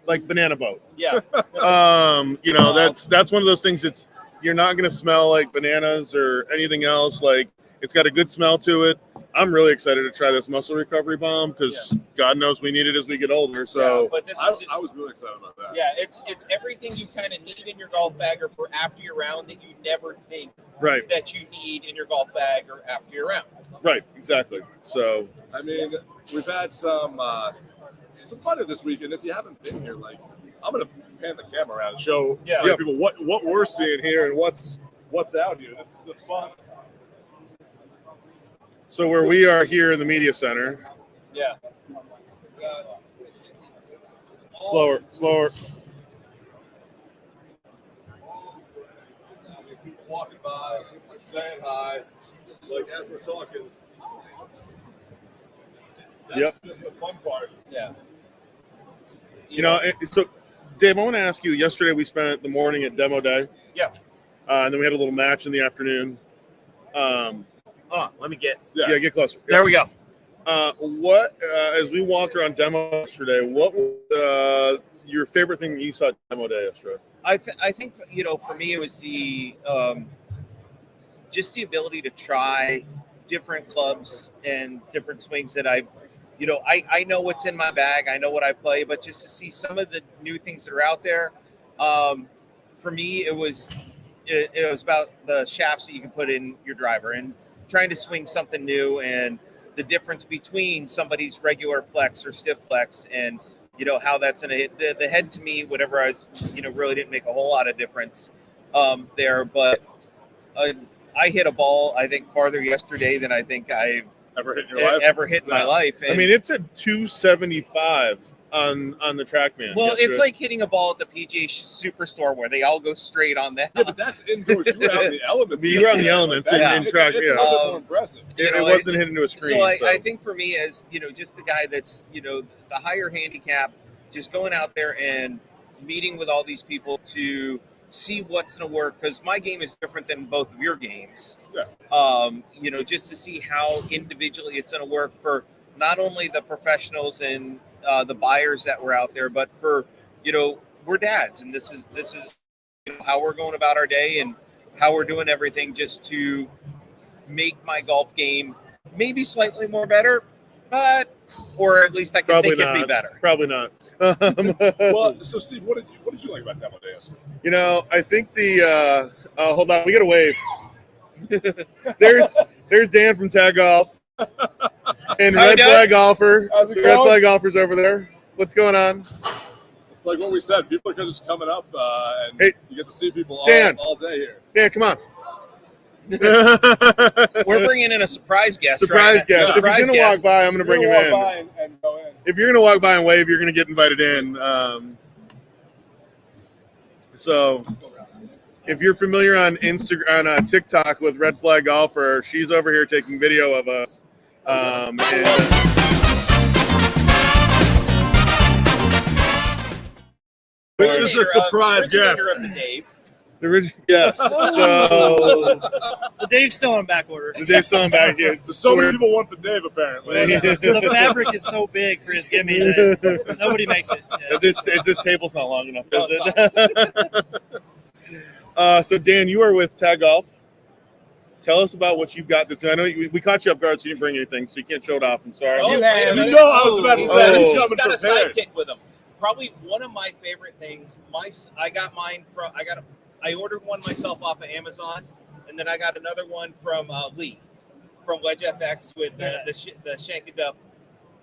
Like banana boat. Yeah. That's one of those things that's you're not going to smell like bananas or anything else. Like it's got a good smell to it. I'm really excited to try this muscle recovery balm because God knows we need it as we get older. So but this I was really excited about that. Yeah, it's everything you kind of need in your golf bag or for after your round that you never think that you need in your golf bag or after your round. Right, exactly. So I mean, we've had some fun this week, and if you haven't been here, like I'm gonna pan the camera around and show people what we're seeing here and what's out here. This is a fun. So where we are here in the media center. Yeah. Slower. People walking by, saying hi, like as we're talking. That's just the fun part. Yeah. So Dave, I want to ask you, yesterday we spent the morning at demo day. Yeah. And then we had a little match in the afternoon. Let me get. Yeah, get closer. There we go. As we walked around demo yesterday, what was your favorite thing that you saw at demo day yesterday? I think for me it was the just the ability to try different clubs and different swings that I know what's in my bag, I know what I play, but just to see some of the new things that are out there, for me it was about the shafts that you can put in your driver and trying to swing something new and the difference between somebody's regular flex or stiff flex and how that's going to hit the head. To me, whatever I was, really didn't make a whole lot of difference there, but I hit a ball, I think, farther yesterday than I think I've ever hit in your life. Ever hit in my life. And, I mean, it's a 275 on the TrackMan. Well, it's like hitting a ball at the PGA Superstore where they all go straight on that. Yeah, but that's indoors. You were out in the elements. You were on the elements in track. It's a little bit more impressive. It wasn't hit into a screen. So I think for me, as just the guy that's the higher handicap, just going out there and meeting with all these people to see what's going to work, because my game is different than both of your games. Yeah. Just to see how individually it's going to work for not only the professionals and the buyers that were out there, but for we're dads, and this is how we're going about our day and how we're doing everything just to make my golf game maybe slightly more better, or at least I can think it'd be better. Probably not. Well, so Steve, what did you like about demo day yesterday? I think the hold on, we got a wave. there's Dan from Tag Golf and Red Flag Golfer. How's it the going? Red Flag Golfer's over there. What's going on? It's like what we said. People are just coming up, and you get to see people all day here. Dan, come on. We're bringing in a surprise guest. If you're going to walk by, I'm going to bring him in. And go in. If you're going to walk by and wave, you're going to get invited in. So if you're familiar on Instagram, on TikTok with Red Flag Golfer, she's over here taking video of us. Which is a surprise guest. The original, yes. So the Dave's still on back order. The Dave's still on back here. So many people want the Dave, apparently. The fabric is so big for his gimme that nobody makes it. Yeah. This table's not long enough, is it? So Dan, you are with Tag Golf. Tell us about what you've got. I know we caught you up guard, so you didn't bring anything, so you can't show it off. I'm sorry. I was about to say he's got a sidekick with him. Probably one of my favorite things. I ordered one myself off of Amazon, and then I got another one from Lee, from Wedge FX with the Shank and Duff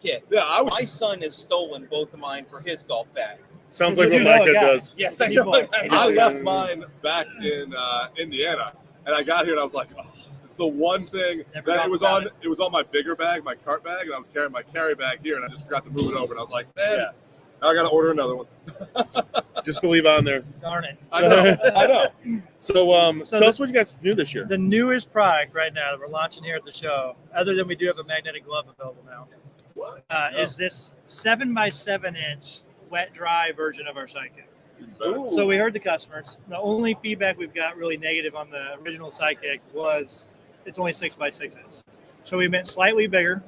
kit. Yeah, my son has stolen both of mine for his golf bag. Sounds like what my kid does. Yes, I know. I left mine back in Indiana, and I got here and I was like, oh, it's the one thing that it was on my bigger bag, my cart bag, and I was carrying my carry bag here, and I just forgot to move it over, and I was like, man. Yeah. Now I got to order another one. Just to leave on there. Darn it. I know. So tell us what you guys do this year. The newest product right now that we're launching here at the show, other than we do have a magnetic glove available now, is this 7x7-inch wet-dry version of our Sidekick. So we heard the customers. The only feedback we've got really negative on the original Sidekick was it's only 6x6 inches. So we went slightly bigger,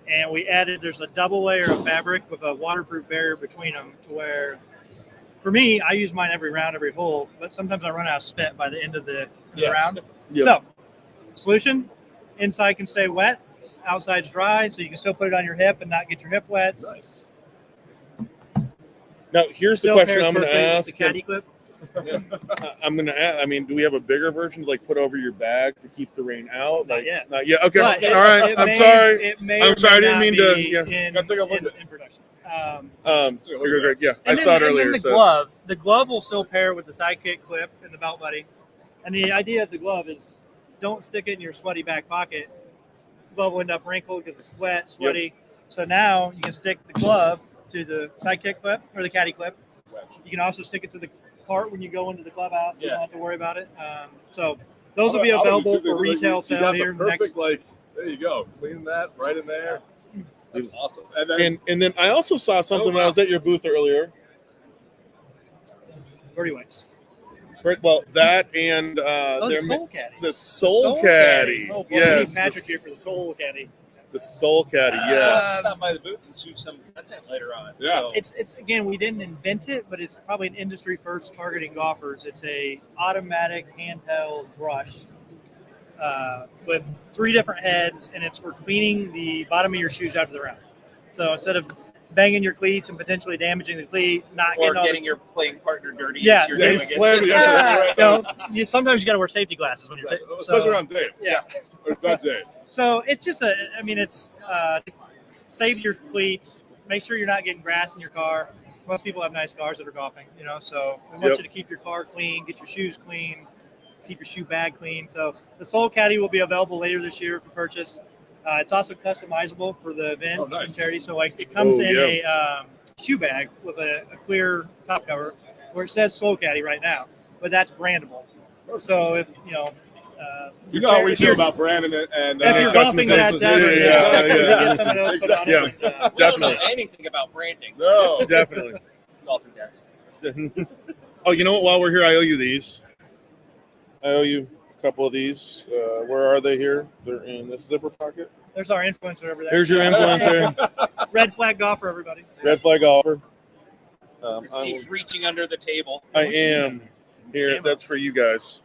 and we added, there's a double layer of fabric with a waterproof barrier between them to where, for me, I use mine every round, every hole, but sometimes I run out of spit by the end of the round. Yep. So, solution, inside can stay wet, outside's dry, so you can still put it on your hip and not get your hip wet. Nice. Now, here's the question I'm going to ask. The caddy clip. I'm going to ask, I mean, do we have a bigger version to like put over your bag to keep the rain out? Not yet. Not yet. Okay. All right. I'm sorry. I didn't mean to. Yeah. Gotta take a look in production. Great. Yeah. I then, saw it earlier. And then the glove will still pair with the Sidekick clip and the belt buddy. And the idea of the glove is don't stick it in your sweaty back pocket. The glove will end up wrinkled because it's wet, sweaty. Yep. So now you can stick the glove to the Sidekick clip or the caddy clip. You can also stick it to the cart when you go into the clubhouse. You don't have to worry about it. So those will be available for retail sale here. Perfect, there you go. Clean that right in there. That's awesome. And then I also saw something when I was at your booth earlier. Birdie wipes. Well, that and the Soul Caddy. The Soul Caddy. Oh, yes. Patrick here for the Soul Caddy. The Soul Caddy, yes. Stop by the booth and shoot some content later on. Yeah. So. It's again, we didn't invent it, but it's probably an industry first targeting golfers. It's a automatic handheld brush with 3 different heads, and it's for cleaning the bottom of your shoes after the round. So instead of banging your cleats and potentially damaging the cleat, getting your playing partner dirty. Yeah, sometimes you got to wear safety glasses when you're especially around Dave. Yeah, or that Dave. So it's just it's save your cleats. Make sure you're not getting grass in your car. Most people have nice cars that are golfing, so we want you to keep your car clean, get your shoes clean, keep your shoe bag clean. So the Soul Caddy will be available later this year for purchase. It's also customizable for the events and charities. So it comes in a shoe bag with a clear top cover where it says Soul Caddy right now, but that's brandable. So if you know how we feel about branding it, and if you're golfing Dads Tavern, get some of those put on it. We don't know anything about branding. No, definitely. Golfing Dads. Oh, you know what? While we're here, I owe you these. I owe you a couple of these. Where are they here? They're in this zipper pocket. There's our influencer over there. There's your influencer. Red flag golfer, everybody. Red flag golfer. Steve's reaching under the table. I am here. That's for you guys.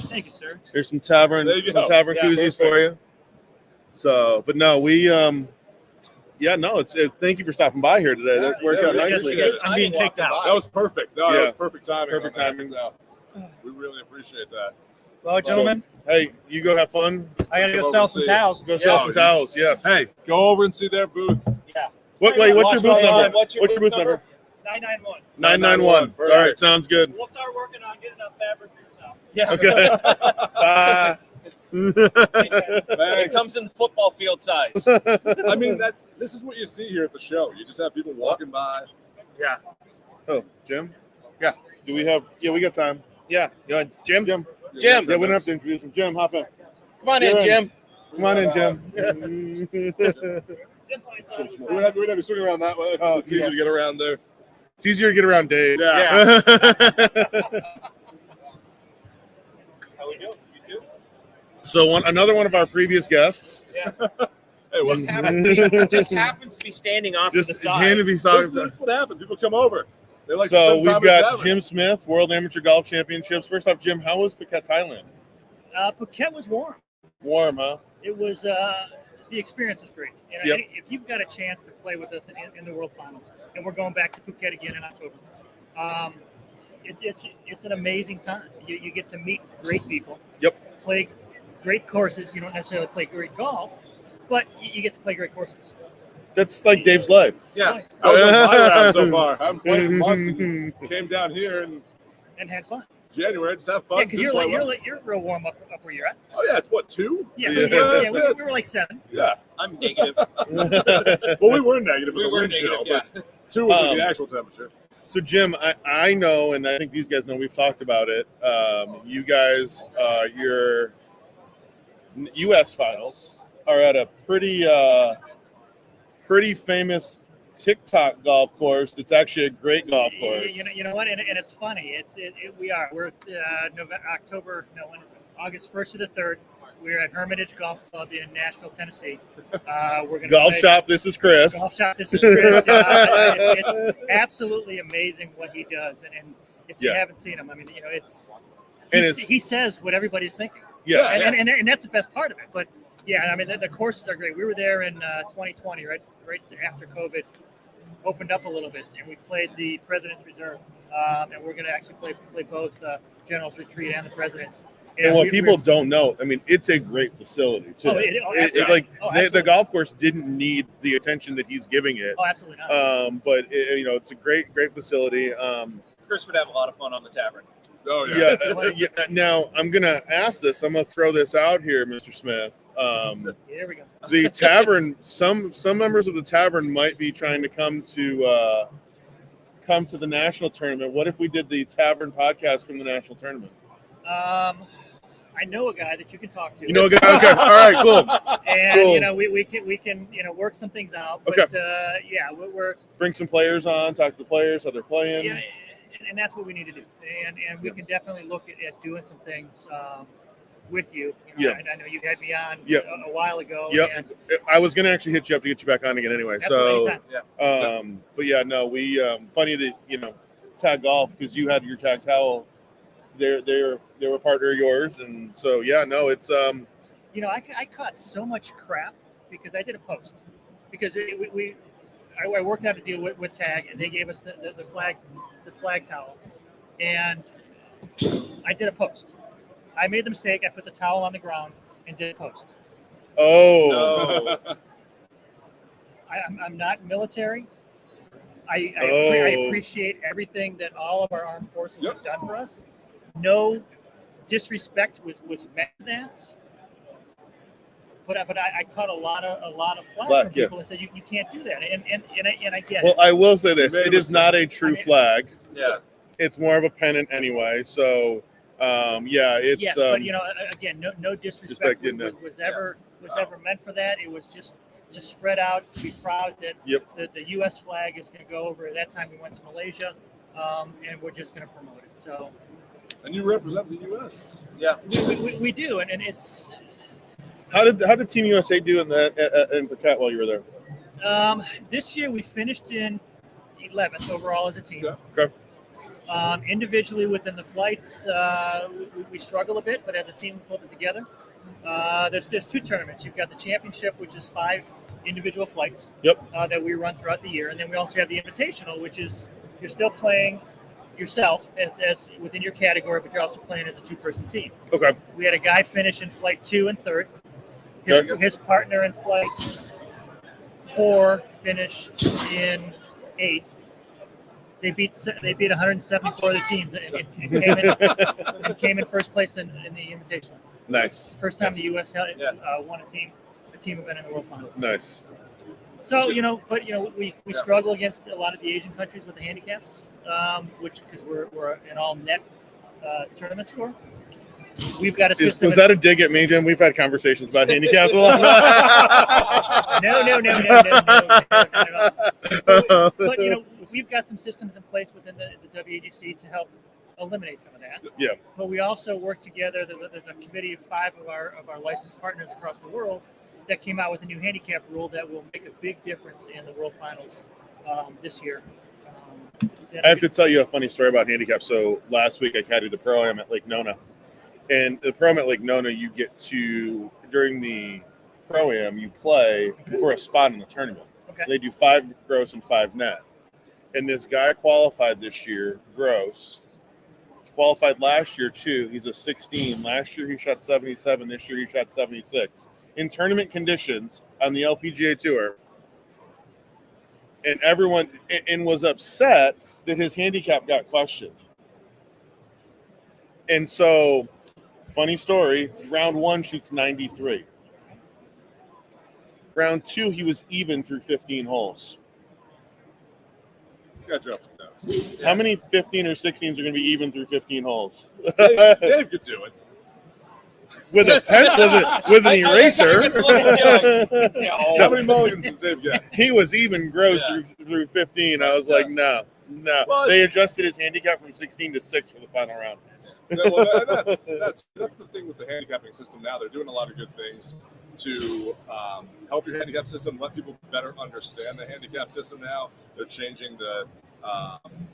Thank you, sir. There's some tavern koozies for you. So, but no, thank you for stopping by here today. That worked out nicely. I'm being kicked out. That was perfect. No, that was perfect timing. Perfect timing. So, we really appreciate that. Well, gentlemen. So, hey, you go have fun. I got to go sell some towels. Go sell some towels, yes. Hey, go over and see their booth. Yeah. What's your booth number? What's your booth number? 991. 991. All right, sounds good. We'll start working on getting enough fabric for yourself. Yeah. Okay. It comes in the football field size. I mean, this is what you see here at the show. You just have people walking by. Yeah. Oh, Jim? Yeah. Do we have? Yeah, we got time. Yeah. You want Jim? Jim. Jim. Yeah, we don't have to introduce him. Jim, hop in. Come on in, Jim. Come on in, Jim. We're not swinging around that way. Oh, it's easier to get around there. It's easier to get around Dave. Yeah. How we doing? You too? So another one of our previous guests. Yeah. Hey, just happens to be standing off to the side. This is what happens. People come over. They like so to spend time we've got in Jim Smith, World Amateur Golf Championships. First off, Jim, how was Phuket, Thailand? Phuket was warm. Warm, huh? It was. The experience is great. And if you've got a chance to play with us in the World Finals, and we're going back to Phuket again in October, it's an amazing time. You get to meet great people. Yep. Play great courses. You don't necessarily play great golf, but you get to play great courses. That's like Dave's life. Yeah. I was on my round so far. I haven't played in months and came down here and had fun. January, just have fun. Yeah, because you're real warm up where you're at. Oh yeah, it's what, 2? Yeah, we were like 7. Yeah, I'm negative. well, we were negative. We were negative. Yeah. 2 was the actual temperature. So, Jim, I know, and I think these guys know, we've talked about it. You guys, your U.S. finals are at a pretty famous TikTok golf course. It's actually a great golf course. You know what? And it's funny. We're August 1st to the 3rd. We're at Hermitage Golf Club in Nashville, Tennessee. We're going Golf shop. This is Chris. Golf shop. This is Chris. It's absolutely amazing what he does, and if you haven't seen him, I mean, he says what everybody's thinking. Yeah, and that's the best part of it. But yeah, I mean, the courses are great. We were there in 2020, right after COVID opened up a little bit, and we played the President's Reserve, and we're going to actually play both General's Retreat and the President's. And what people don't know, I mean, it's a great facility too. The golf course didn't need the attention that he's giving it. Oh, absolutely not. But it's a great facility. Chris would have a lot of fun on the tavern. Oh yeah. Now I'm gonna ask this. I'm gonna throw this out here, Mr. Smith. Here we go. The tavern. Some members of the tavern might be trying to come to the national tournament. What if we did the tavern podcast from the national tournament? I know a guy that you can talk to. You know a guy? Okay. All right. Cool. And cool. we can work some things out. But we're bring some players on. Talk to the players how they're playing. Yeah, and that's what we need to do. And we can definitely look at doing some things with you. I know you had me on a while ago. Yeah. And I was gonna actually hit you up to get you back on again anyway. Anytime. But yeah, no, we funny that Tag Golf, because you had your tag towel. They were a partner of yours, and so it's I caught so much crap because I did a post because I worked out a deal with Tag, and they gave us the flag towel, and I did a post. I made the mistake. I put the towel on the ground and did a post. Oh, no. I'm not military. I appreciate everything that all of our armed forces have done for us. No disrespect was meant to that, but I caught a lot of flack from people that said you can't do that, and I get it. Well, I will say this: it is not a true flag. Yeah, it's more of a pennant anyway. So, it's yes, but again, no disrespect was ever meant for that. It was just to spread out, to be proud that the U.S. flag is going to go over. At that time, we went to Malaysia, and we're just going to promote it. So. And you represent the U.S. Yeah, we do, and it's. How did Team USA do in Phuket while you were there? This year we finished in 11th overall as a team. Yeah. Okay. Individually within the flights, we struggle a bit, but as a team we pulled it together. There's 2 tournaments. You've got the championship, which is 5 individual flights. That we run throughout the year, and then we also have the invitational, which is you're still playing yourself as within your category, but you're also playing as a 2-person team. Okay. We had a guy finish in flight 2 and 3rd. His partner in flight 4 finished in 8th. They beat 174 other teams and came in first place in the Invitational. Nice. First time the U.S. won a team event in the World Finals. Nice. So we struggle against a lot of the Asian countries with the handicaps, because we're an all net tournament score. We've got a system. Was that a dig at me, Jim? We've had conversations about handicaps a lot. No. But we've got some systems in place within the WADC to help eliminate some of that. Yeah. But we also work together. There's a committee of 5 of our licensed partners across the world that came out with a new handicap rule that will make a big difference in the World Finals this year. I have to tell you a funny story about handicap. So last week I caddied the Pro-Am at Lake Nona. And the Pro-Am at Lake Nona, you get to, during the Pro-Am, you play for a spot in the tournament. Okay. They do 5 gross and 5 net. And this guy qualified this year, gross. Qualified last year, too. He's a 16. Last year, he shot 77. This year, he shot 76. In tournament conditions on the LPGA Tour. And everyone was upset that his handicap got questioned. And so, funny story, round 1 shoots 93. Round 2, he was even through 15 holes. got your ups and downs. How many 15 or 16s are going to be even through 15 holes? Dave could do it. With a pen, with an eraser. How many mulligans does Dave get? He was even gross through 15. I was like, no. Well, they adjusted his handicap from 16 to 6 for the final round. That's the thing with the handicapping system now. They're doing a lot of good things to help your handicap system, let people better understand the handicap system now. They're changing the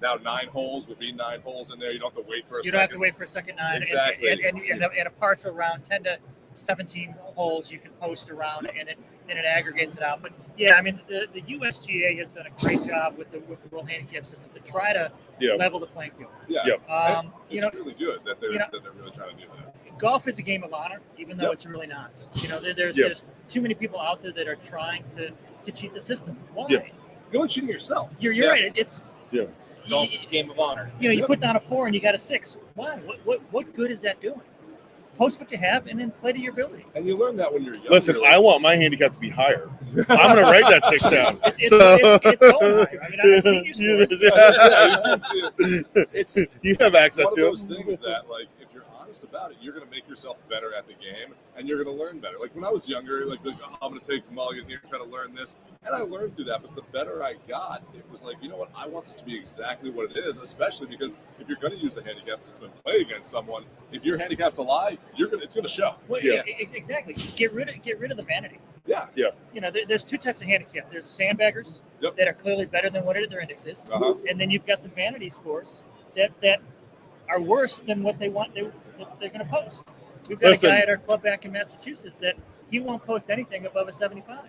now 9 holes will be 9 holes in there. You don't have to wait for a second. You don't have to wait for a second 9. Exactly. And a partial round, 10 to 17 holes you can post around, and it aggregates it out. But yeah, I mean, the USGA has done a great job with the World Handicap System to try to level the playing field. Yeah. It's really good that they're really trying to do that. Golf is a game of honor, even though it's really not. There's too many people out there that are trying to cheat the system. Why? Yeah. You're only cheating yourself. You're right. It's golf is a game of honor. You put down a 4 and you got a 6. Why? What good is that doing? Post what you have and then play to your ability. And you learn that when you're young. Listen, I want my handicap to be higher. I'm going to write that 6 down. It's going higher. I mean, I've seen you scores. You have access to it. One of those things that, like, if you're honest about it, you're going to make yourself better at the game, and you're going to learn better. Like, when I was younger, like I'm going to take a mulligan here and try to learn this. And I learned through that, but the better I got, it was like, you know what, I want this to be exactly what it is, especially because if you're going to use the handicap system and play against someone, if your handicap's a lie, it's going to show. Well, exactly. Get rid of the vanity. Yeah. There's 2 types of handicap. There's sandbaggers that are clearly better than what their index is, and then you've got the vanity scores that are worse than what they're going to post. We've got a guy at our club back in Massachusetts that he won't post anything above a 75.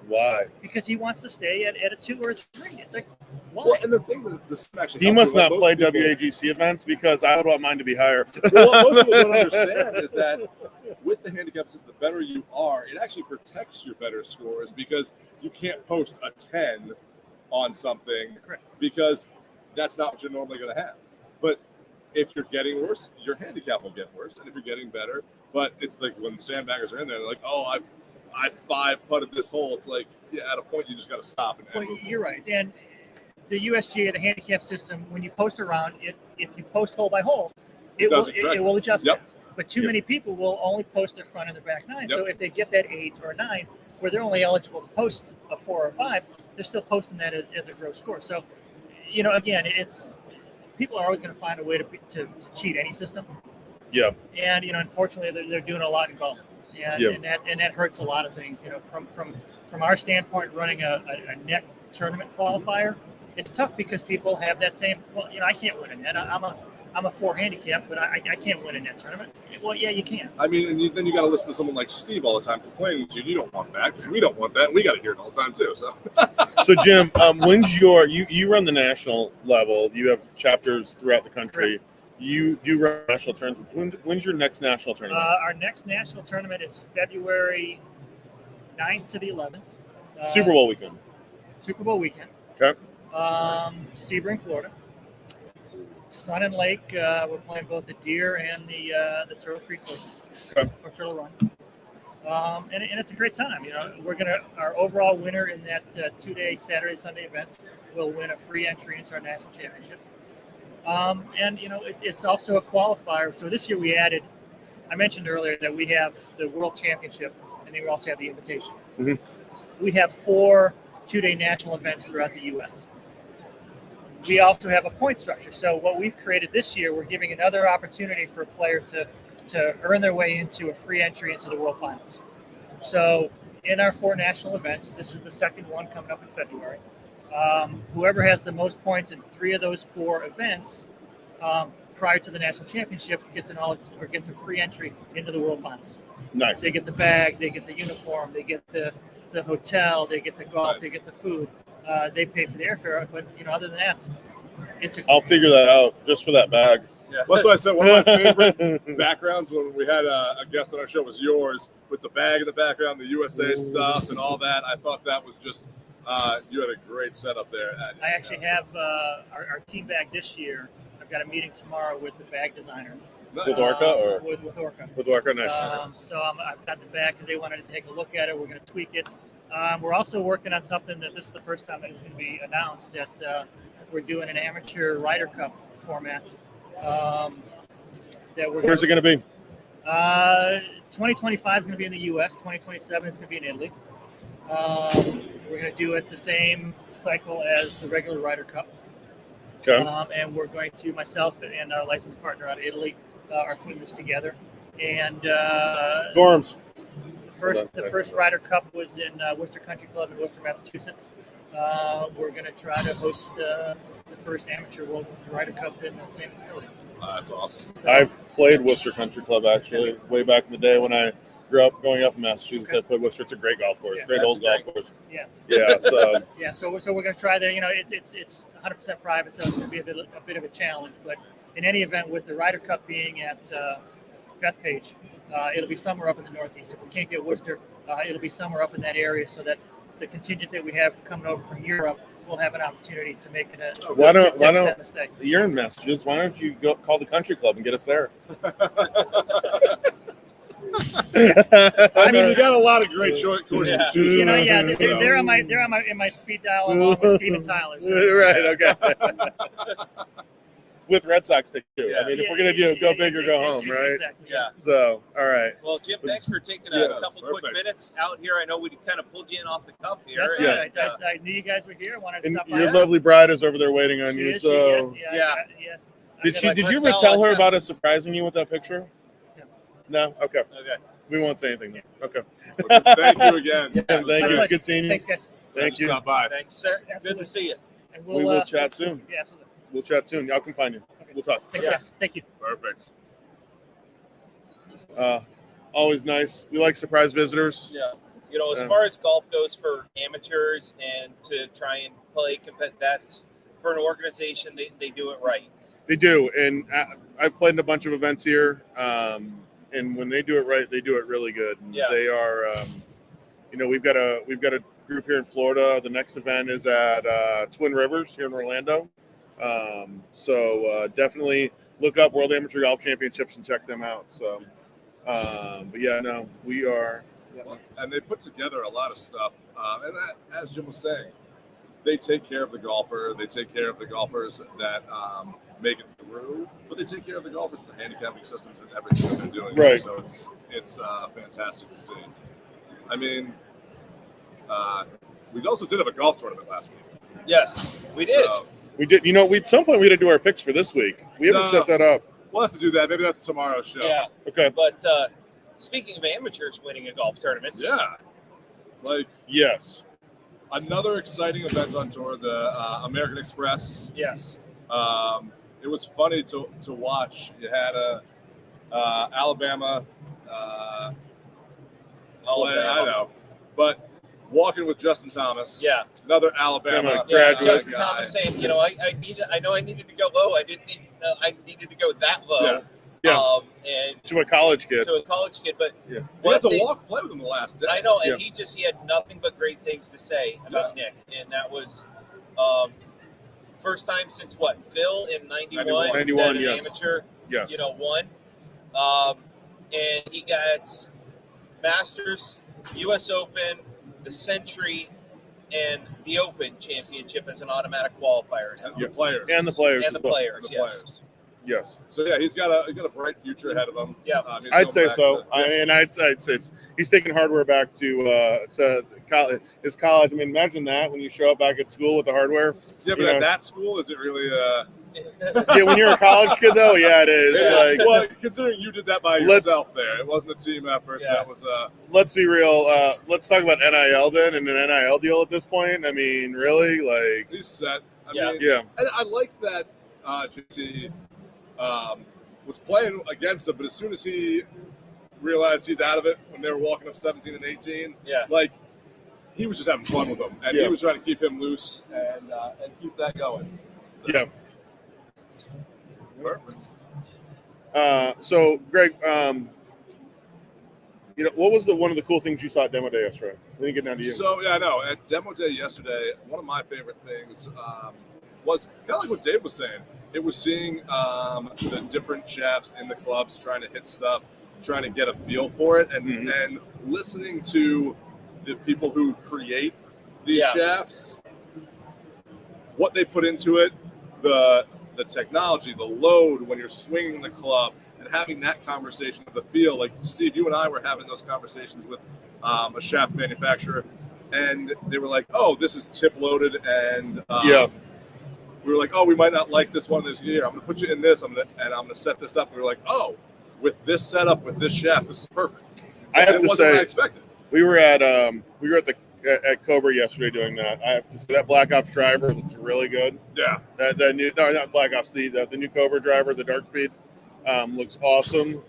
Why? Because he wants to stay at a 2 or a 3. It's like, why? Well, and the thing with this actually, he must not play WAGC events because I would want mine to be higher. Well, what most people don't understand is that with the handicap system, the better you are, it actually protects your better scores because you can't post a 10 on something. Correct. Because that's not what you're normally going to have. But if you're getting worse, your handicap will get worse, and if you're getting better, but it's like when the sandbaggers are in there, they're like, oh, I 5-putted this hole. It's like, at a point you just got to stop. You're right. And the USGA, the handicap system, when you post around, if you post hole by hole, it will adjust it. But too many people will only post their front and their back 9. So if they get that 8 or 9, where they're only eligible to post a 4 or 5, they're still posting that as a gross score. So, again, people are always going to find a way to cheat any system. Yeah. And unfortunately, they're doing a lot in golf. And that hurts a lot of things. From our standpoint, running a net tournament qualifier, it's tough because people have that same. Well, I can't win a net. I'm a 4 handicap, but I can't win a net tournament. Well, yeah, you can. I mean, and then you got to listen to someone like Steve all the time complaining to you. You don't want that because we don't want that, and we got to hear it all the time too. So, so Jim, when's you run the national level? You have chapters throughout the country. Correct. You do run national tournaments. When's your next national tournament? Our next national tournament is February 9th to the 11th. Super Bowl weekend. Super Bowl weekend. Okay. Sebring, Florida. Sun and Lake. We're playing both the Deer and the Turtle Creek courses. Okay. Or Turtle Run. And it's a great time. Our overall winner in that 2-day Saturday Sunday event will win a free entry into our national championship. It's also a qualifier. So this year we added, I mentioned earlier that we have the World Championship, and then we also have the Invitation. Mm-hmm. We have 4 2-day national events throughout the U.S. We also have a point structure. So what we've created this year, we're giving another opportunity for a player to earn their way into a free entry into the World Finals. So in our 4 national events, this is the second one coming up in February. Whoever has the most points in 3 of those 4 events prior to the national championship gets a free entry into the World Finals. Nice. They get the bag, they get the uniform, they get the hotel, they get the golf, nice. They get the food. They pay for the airfare, but other than that, I'll figure that out just for that bag. Yeah. That's what I said. One of my favorite backgrounds when we had a guest on our show was yours with the bag in the background, the USA stuff, and all that. I thought that was just. You had a great setup there. I actually have our team bag this year. I've got a meeting tomorrow with the bag designer. Nice. With Orca? Or? With Orca. With Orca, nice. So I've got the bag because they wanted to take a look at it. We're going to tweak it. We're also working on something that this is the first time that it's going to be announced that we're doing an amateur Ryder Cup format. Where's it going to be? 2025 is going to be in the U.S. 2027 is going to be in Italy. We're going to do it the same cycle as the regular Ryder Cup. Okay. And we're going to, myself and our licensed partner out of Italy are putting this together. And Forms. The first Ryder Cup was in Worcester Country Club in Worcester, Massachusetts. We're going to try to host the first amateur World Ryder Cup in the same facility. That's awesome. So, I've played Worcester Country Club actually way back in the day when I grew up growing up in Massachusetts. I played Worcester. It's a great golf course, great old golf course. Yeah. Yeah. So so we're going to try there. It's 100% private, so it's going to be a bit of a challenge. But in any event, with the Ryder Cup being at Bethpage, it'll be somewhere up in the Northeast. If we can't get Worcester, it'll be somewhere up in that area, so that the contingent that we have coming over from Europe will have an opportunity to make it a why don't you're in Massachusetts? Why don't you go call the country club and get us there? I mean, you got a lot of great short courses. Yeah. They're on my speed dial along with Steven Tyler. So. Right. Okay. With Red Sox ticket too. I mean, if we're gonna do go big or go home, right? Exactly. Yeah. So, all right. Well, Jim, thanks for taking a couple quick minutes out here. I know we kind of pulled you in off the cuff here. That's right. I knew you guys were here. I wanted to stop by. Your lovely bride is over there waiting on you. So, yes. Did you ever tell her about us surprising you with that picture? No. Okay. We won't say anything. Okay. Thank you again. Thank you. Good seeing you. Thanks, guys. Thank you. Stop by. Thanks, sir. Absolutely. Good to see you. And we will chat soon. Yeah, absolutely. We'll chat soon. I'll come find you. Okay. We'll talk. Thanks, guys. Thank you. Perfect. Always nice. We like surprise visitors. Yeah. As far as golf goes for amateurs and to try and play that's for an organization, they do it right. They do. And I've played in a bunch of events here. And when they do it right, they do it really good. Yeah. They are, we've got a group here in Florida. The next event is at Twin Rivers here in Orlando. So definitely look up World Amateur Golf Championships and check them out. So, but yeah, no, we are. And they put together a lot of stuff. And that, as Jim was saying, they take care of the golfer. They take care of the golfers that make it through, but they take care of the golfers with the handicapping systems and everything that they're doing. Right. So it's fantastic to see. I mean, we also did have a golf tournament last week. Yes, we did. We did. At some point we had to do our picks for this week. We haven't set that up. We'll have to do that. Maybe that's tomorrow's show. Yeah. Okay. But speaking of amateurs winning a golf tournament. Yeah. Yes. Another exciting event on tour, the American Express. Yes. It was funny to watch. You had Alabama. I know, but walking with Justin Thomas. Yeah. Another Alabama graduate Justin guy. Thomas saying, I needed to go low. I needed to go that low. Yeah. And to a college kid. But we had to play with him the last day. I know, and he had nothing but great things to say about Nick, and that was first time since Phil in 91 that an amateur, won. And he got Masters, U.S. Open, the Century, and the Open Championship as an automatic qualifier. And the players. And the players. Yes. So he's got a bright future ahead of him. Yeah, I'd say so. I'd say he's taking hardware back to college. His college. I mean, imagine that when you show up back at school with the hardware. Yeah, but at that school, is it really? Yeah, when you're a college kid, though, yeah, it is. Yeah. Well, considering you did that by yourself, it wasn't a team effort. Yeah. That was Let's be real. Let's talk about NIL then, and an NIL deal at this point. I mean, really, he's set. I mean, I like that. JT was playing against him, but as soon as he realized he's out of it, when they were walking up 17 and 18, he was just having fun with them, and he was trying to keep him loose and keep that going. So. Yeah. Perfect. So, Greg, what was one of the cool things you saw at Demo Day yesterday? Let me get down to you. So, I know. At Demo Day yesterday, one of my favorite things was kind of like what Dave was saying. It was seeing the different shafts in the clubs trying to hit stuff, trying to get a feel for it, and listening to the people who create these shafts, what they put into it, the technology, the load when you're swinging the club, and having that conversation with the feel. Like Steve, you and I were having those conversations with a shaft manufacturer, and they were like, "Oh, this is tip loaded," and we were like, "Oh, we might not like this one. This here, I'm going to put you in this. I'm going to set this up." We were like, "Oh, with this setup, with this shaft, this is perfect." I have to say, what I expected. We were at Cobra yesterday doing that. I have to say that Black Ops driver looks really good. Yeah. The new, no, not Black Ops, the new Cobra driver, the Dark Speed, looks awesome.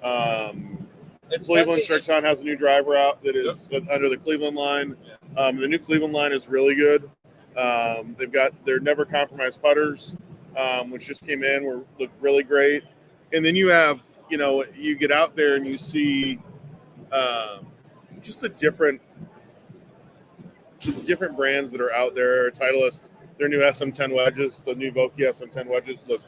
Cleveland Srixon has a new driver out that is under the Cleveland line. The new Cleveland line is really good. They've got their never compromised putters, which just came in, look really great. And then you have, you get out there and you see just the different brands that are out there. Titleist, their new SM10 wedges, the new Vokey SM10 wedges look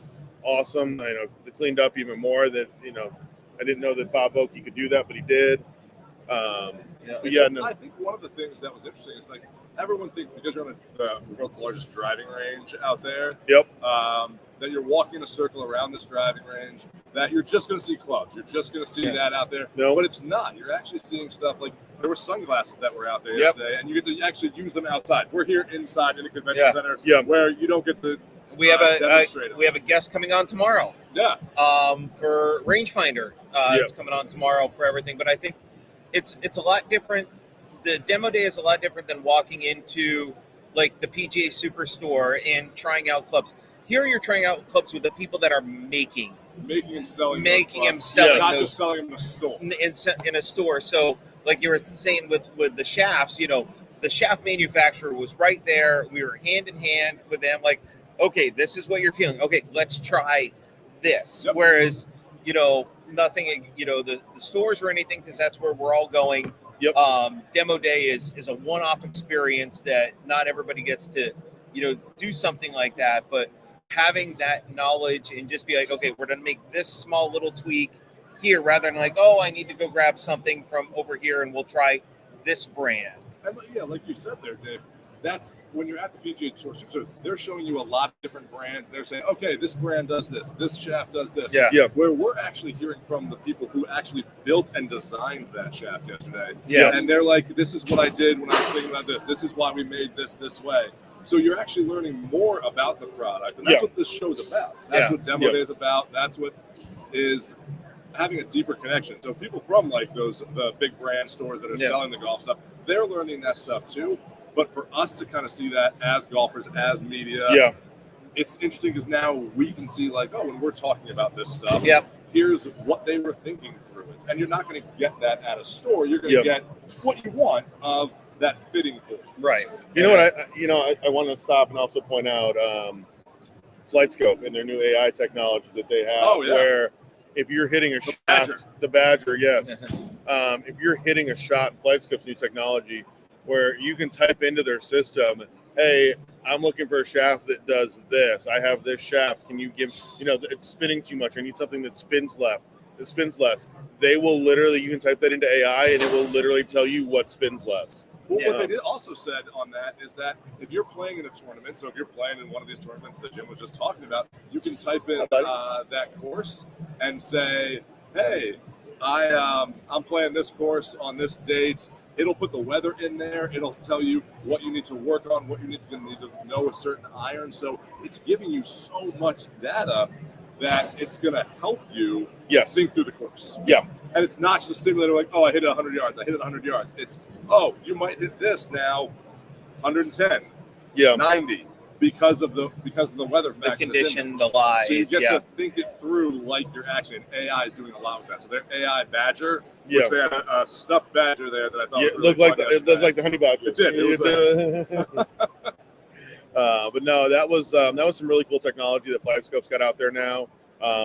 awesome. They cleaned up even more. That I didn't know that Bob Vokey could do that, but he did. I think one of the things that was interesting is like everyone thinks because you're on the world's largest driving range out there. Yep. That you're walking a circle around this driving range, that you're just going to see clubs. You're just going to see that out there. No. But it's not. You're actually seeing stuff like there were sunglasses that were out there yesterday, and you get to actually use them outside. We're here inside in the convention center where you don't get to we have a guest coming on tomorrow. Yeah. For Rangefinder. It's coming on tomorrow for everything. But I think it's a lot different. The demo day is a lot different than walking into like the PGA Superstore and trying out clubs. Here you're trying out clubs with the people that are making and selling, not just selling them in a store. In a store. So, like you were saying with the shafts, the shaft manufacturer was right there. We were hand in hand with them. Like, okay, this is what you're feeling. Okay, let's try this. Yep. Whereas, nothing, the stores or anything, because that's where we're all going. Yep. Demo day is a one-off experience that not everybody gets to, do something like that. But having that knowledge and just be like, okay, we're going to make this small little tweak here rather than like, oh, I need to go grab something from over here and we'll try this brand. And like you said there, Dave, that's when you're at the PGA Tour. So they're showing you a lot of different brands. And they're saying, okay, this brand does this shaft does this. Yeah. Where we're actually hearing from the people who actually built and designed that shaft yesterday. Yes. And they're like, this is what I did when I was thinking about this. This is why we made this way. So you're actually learning more about the product. And that's what this show's about. That's what Demo Day is about. That's what is having a deeper connection. So people from like the big brand stores that are selling the golf stuff, they're learning that stuff too. But for us to kind of see that as golfers, as media, it's interesting because now we can see like, oh, when we're talking about this stuff, here's what they were thinking through it. And you're not going to get that at a store. You're going to get what you want of that fitting for you. Right. You know what? I want to stop and also point out FlightScope and their new AI technology that they have. Oh, yeah. Where if you're hitting a shot, the Badger, yes. If you're hitting a shot, FlightScope's new technology, where you can type into their system, hey, I'm looking for a shaft that does this. I have this shaft. Can you give, it's spinning too much. I need something that spins less. They will literally, you can type that into AI and it will literally tell you what spins less. Well, what they did also said on that is that if you're playing in a tournament, so if you're playing in one of these tournaments that Jim was just talking about, you can type in that course and say, hey, I'm playing this course on this date. It'll put the weather in there. It'll tell you what you need to work on, what you need to know with certain irons. So it's giving you so much data that it's going to help you think through the course. Yeah. And it's not just a simulator like, oh, I hit it 100 yards. I hit it 100 yards. It's, oh, you might hit this now 110, 90 because of the weather factor. The condition, the lies. So you get to think it through like you're actually, and AI is doing a lot with that. So their AI Badger, which they had a stuffed badger there that I thought was really it looked like the honey badger. It did. It was but no, that was some really cool technology that FlightScope's got out there now,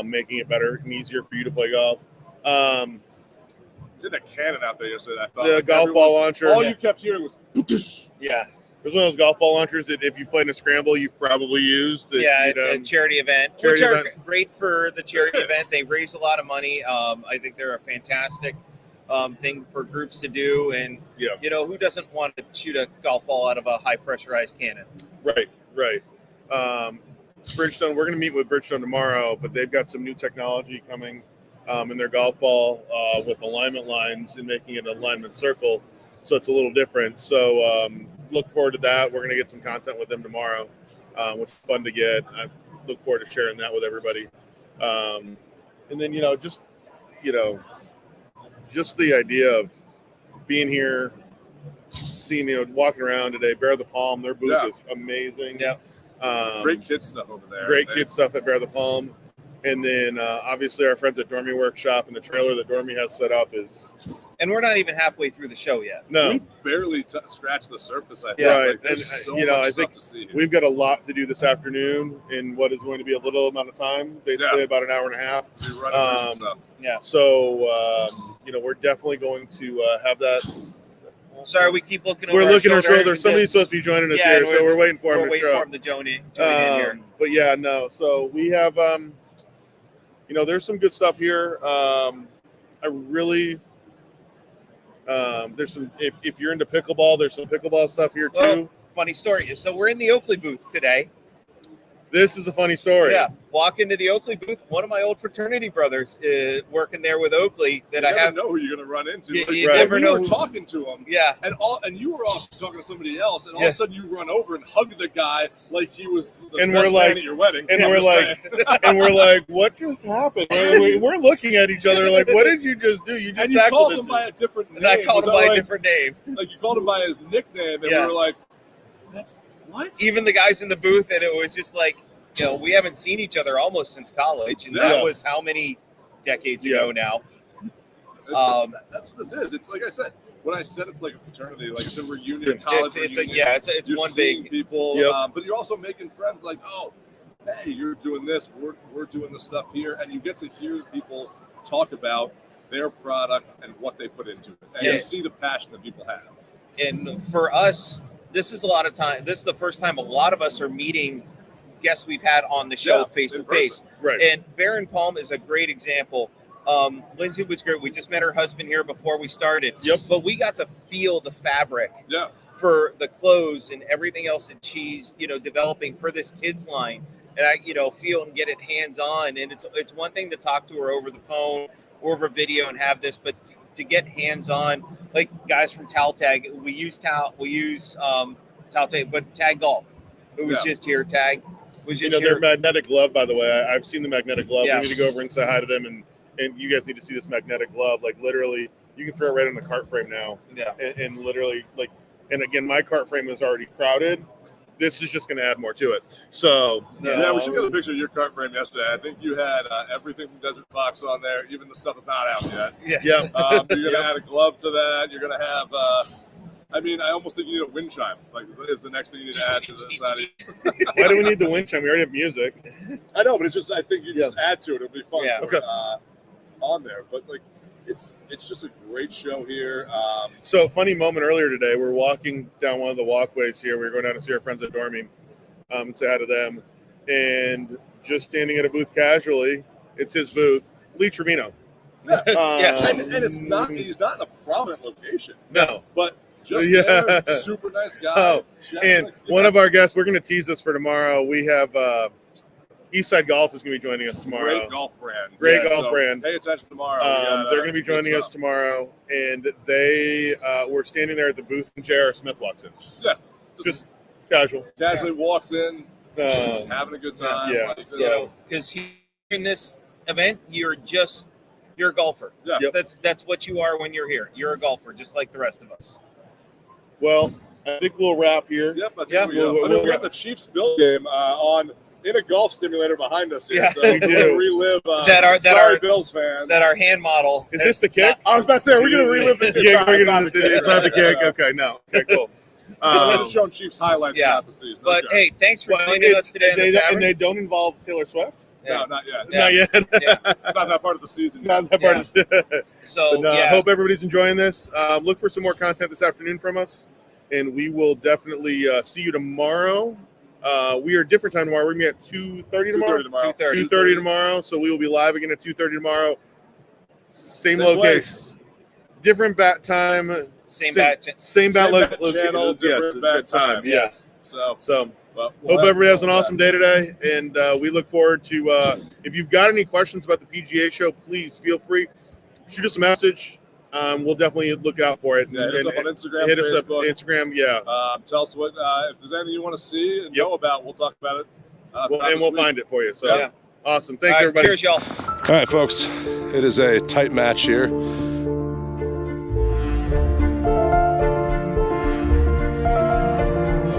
making it better and easier for you to play golf. Did a cannon out there yesterday. I thought the golf ball launcher. All you kept hearing was It was one of those golf ball launchers that if you played in a scramble, you've probably used. A charity event. Which are great for the charity event. They raise a lot of money. I think they're a fantastic thing for groups to do. And, who doesn't want to shoot a golf ball out of a high pressurized cannon? Right. Bridgestone, we're going to meet with Bridgestone tomorrow, but they've got some new technology coming in their golf ball with alignment lines and making it an alignment circle. So it's a little different. So look forward to that. We're going to get some content with them tomorrow, which is fun to get. I look forward to sharing that with everybody. And then, just the idea of being here, seeing, walking around today, Bear the Palm, their booth is amazing. Yeah. Great kid stuff over there. Great kid stuff at Bear the Palm. And then obviously our friends at Dormy Workshop and the trailer that Dormy has set up is. And we're not even halfway through the show yet. No. We've barely scratched the surface, I think. Yeah, right. Like, and, I think we've got a lot to do this afternoon in what is going to be a little amount of time, basically about an hour and a half. So, we're definitely going to have that. Sorry, we keep looking over We're looking our our shoulder. Somebody's supposed to be joining us here, so we're waiting for him to show. We're waiting for him to join in here. But yeah, no. So we have, there's some good stuff here. There's some. If you're into pickleball, there's some pickleball stuff here too. Well, funny story. So we're in the Oakley booth today. This is a funny story. Yeah, walk into the Oakley booth. One of my old fraternity brothers is working there with Oakley. That you I never know who you're going to run into. You never know. We were talking to him. Yeah, and you were off talking to somebody else, and all of a sudden you run over and hug the guy like he was the best man at your wedding. And we're like, what just happened? We're looking at each other like, what did you just do? You just called him by a different name. And I called him by a different name. Like you called him by his nickname, and we were like, that's what? Even the guys in the booth, and it was just like, we haven't seen each other almost since college, and that was how many decades ago now. That's what this is. It's like I said. When I said it's like a fraternity, like it's a reunion, college reunion. It's you're one seeing big people, but you're also making friends. Like, oh, hey, you're doing this, we're doing this stuff here, and you get to hear people talk about their product and what they put into it, and you see the passion that people have. And for us, this is a lot of time. This is the first time a lot of us are meeting guests we've had on the show face to face. Right. And Baron Palm is a great example. Lindsay was great. We just met her husband here before we started. Yep. But we got to feel the fabric for the clothes and everything else that she's, developing for this kids line. And I, feel and get it hands on. And it's one thing to talk to her over the phone or over video and have this, but to get hands on, like guys from Tal Tag, we use Tal Tag, but Tag Golf, who was just here. Tag was just here. Their magnetic glove, by the way. I've seen the magnetic glove. We need to go over and say hi to them, and you guys need to see this magnetic glove. Like literally, you can throw it right in the cart frame now. Yeah. And literally, and again, my cart frame is already crowded. This is just going to add more to it. So we should get a picture of your cart frame yesterday. I think you had everything from Desert Fox on there, even the stuff that's not out yet. Yes. Yeah. You're going to add a glove to that. You're going to have. I almost think you need a wind chime. Like, is the next thing you need to add to the side. Why do we need the wind chime? We already have music. I know, but it's just. I think you just add to it. It'll be fun. Yeah. Okay. On there, but it's just a great show here. So funny moment earlier today. We're walking down one of the walkways here. We were going down to see our friends at Dormy and say hi to them. And just standing at a booth casually, it's his booth, Lee Trevino. Yeah, and it's not. He's not in a prominent location. No, but just there, super nice guy. Oh, and one of our guests, we're going to tease this for tomorrow. We have Eastside Golf is going to be joining us tomorrow. Great golf brand. Brand. Pay attention tomorrow. They're going to be joining us tomorrow, and they were standing there at the booth, and J.R. Smith walks in. Yeah, just casually walks in, having a good time. Yeah. Because in this event, you're a golfer. Yeah. Yep. That's what you are when you're here. You're a golfer, just like the rest of us. Well, I think we'll wrap here. Yep. I think we got the Chiefs Bill game on in a golf simulator behind us here. Yeah, so we do. Relive. Sorry, Bills fans. That our hand model. Is this the kick? I was about to say, are we going to relive the kick? It's not the kick. Okay, no. Okay, cool. We're just showing Chiefs highlights throughout the season. But hey, thanks for joining us today. And they don't involve Taylor Swift? No, not yet. Not yet. It's not that part of the season yet. Not that part of the season. So, I hope everybody's enjoying this. Look for some more content this afternoon from us, and we will definitely see you tomorrow. We are different time tomorrow. We're going to be at 2:30 tomorrow. 2:30 tomorrow. So we will be live again at 2:30 tomorrow. Same location. different bat time. Same bat channel, different bat time. Yes. So hope everybody has an awesome day today, and we look forward to. If you've got any questions about the PGA Show, please feel free, shoot us a message. We'll definitely look out for it. Yeah, hit us up on Instagram, hit Facebook. us up on Instagram. Yeah. Tell us what if there's anything you want to see and know about. We'll talk about it. We'll find it for you. So awesome. Thanks everybody. Cheers, y'all. All right, folks. It is a tight match here.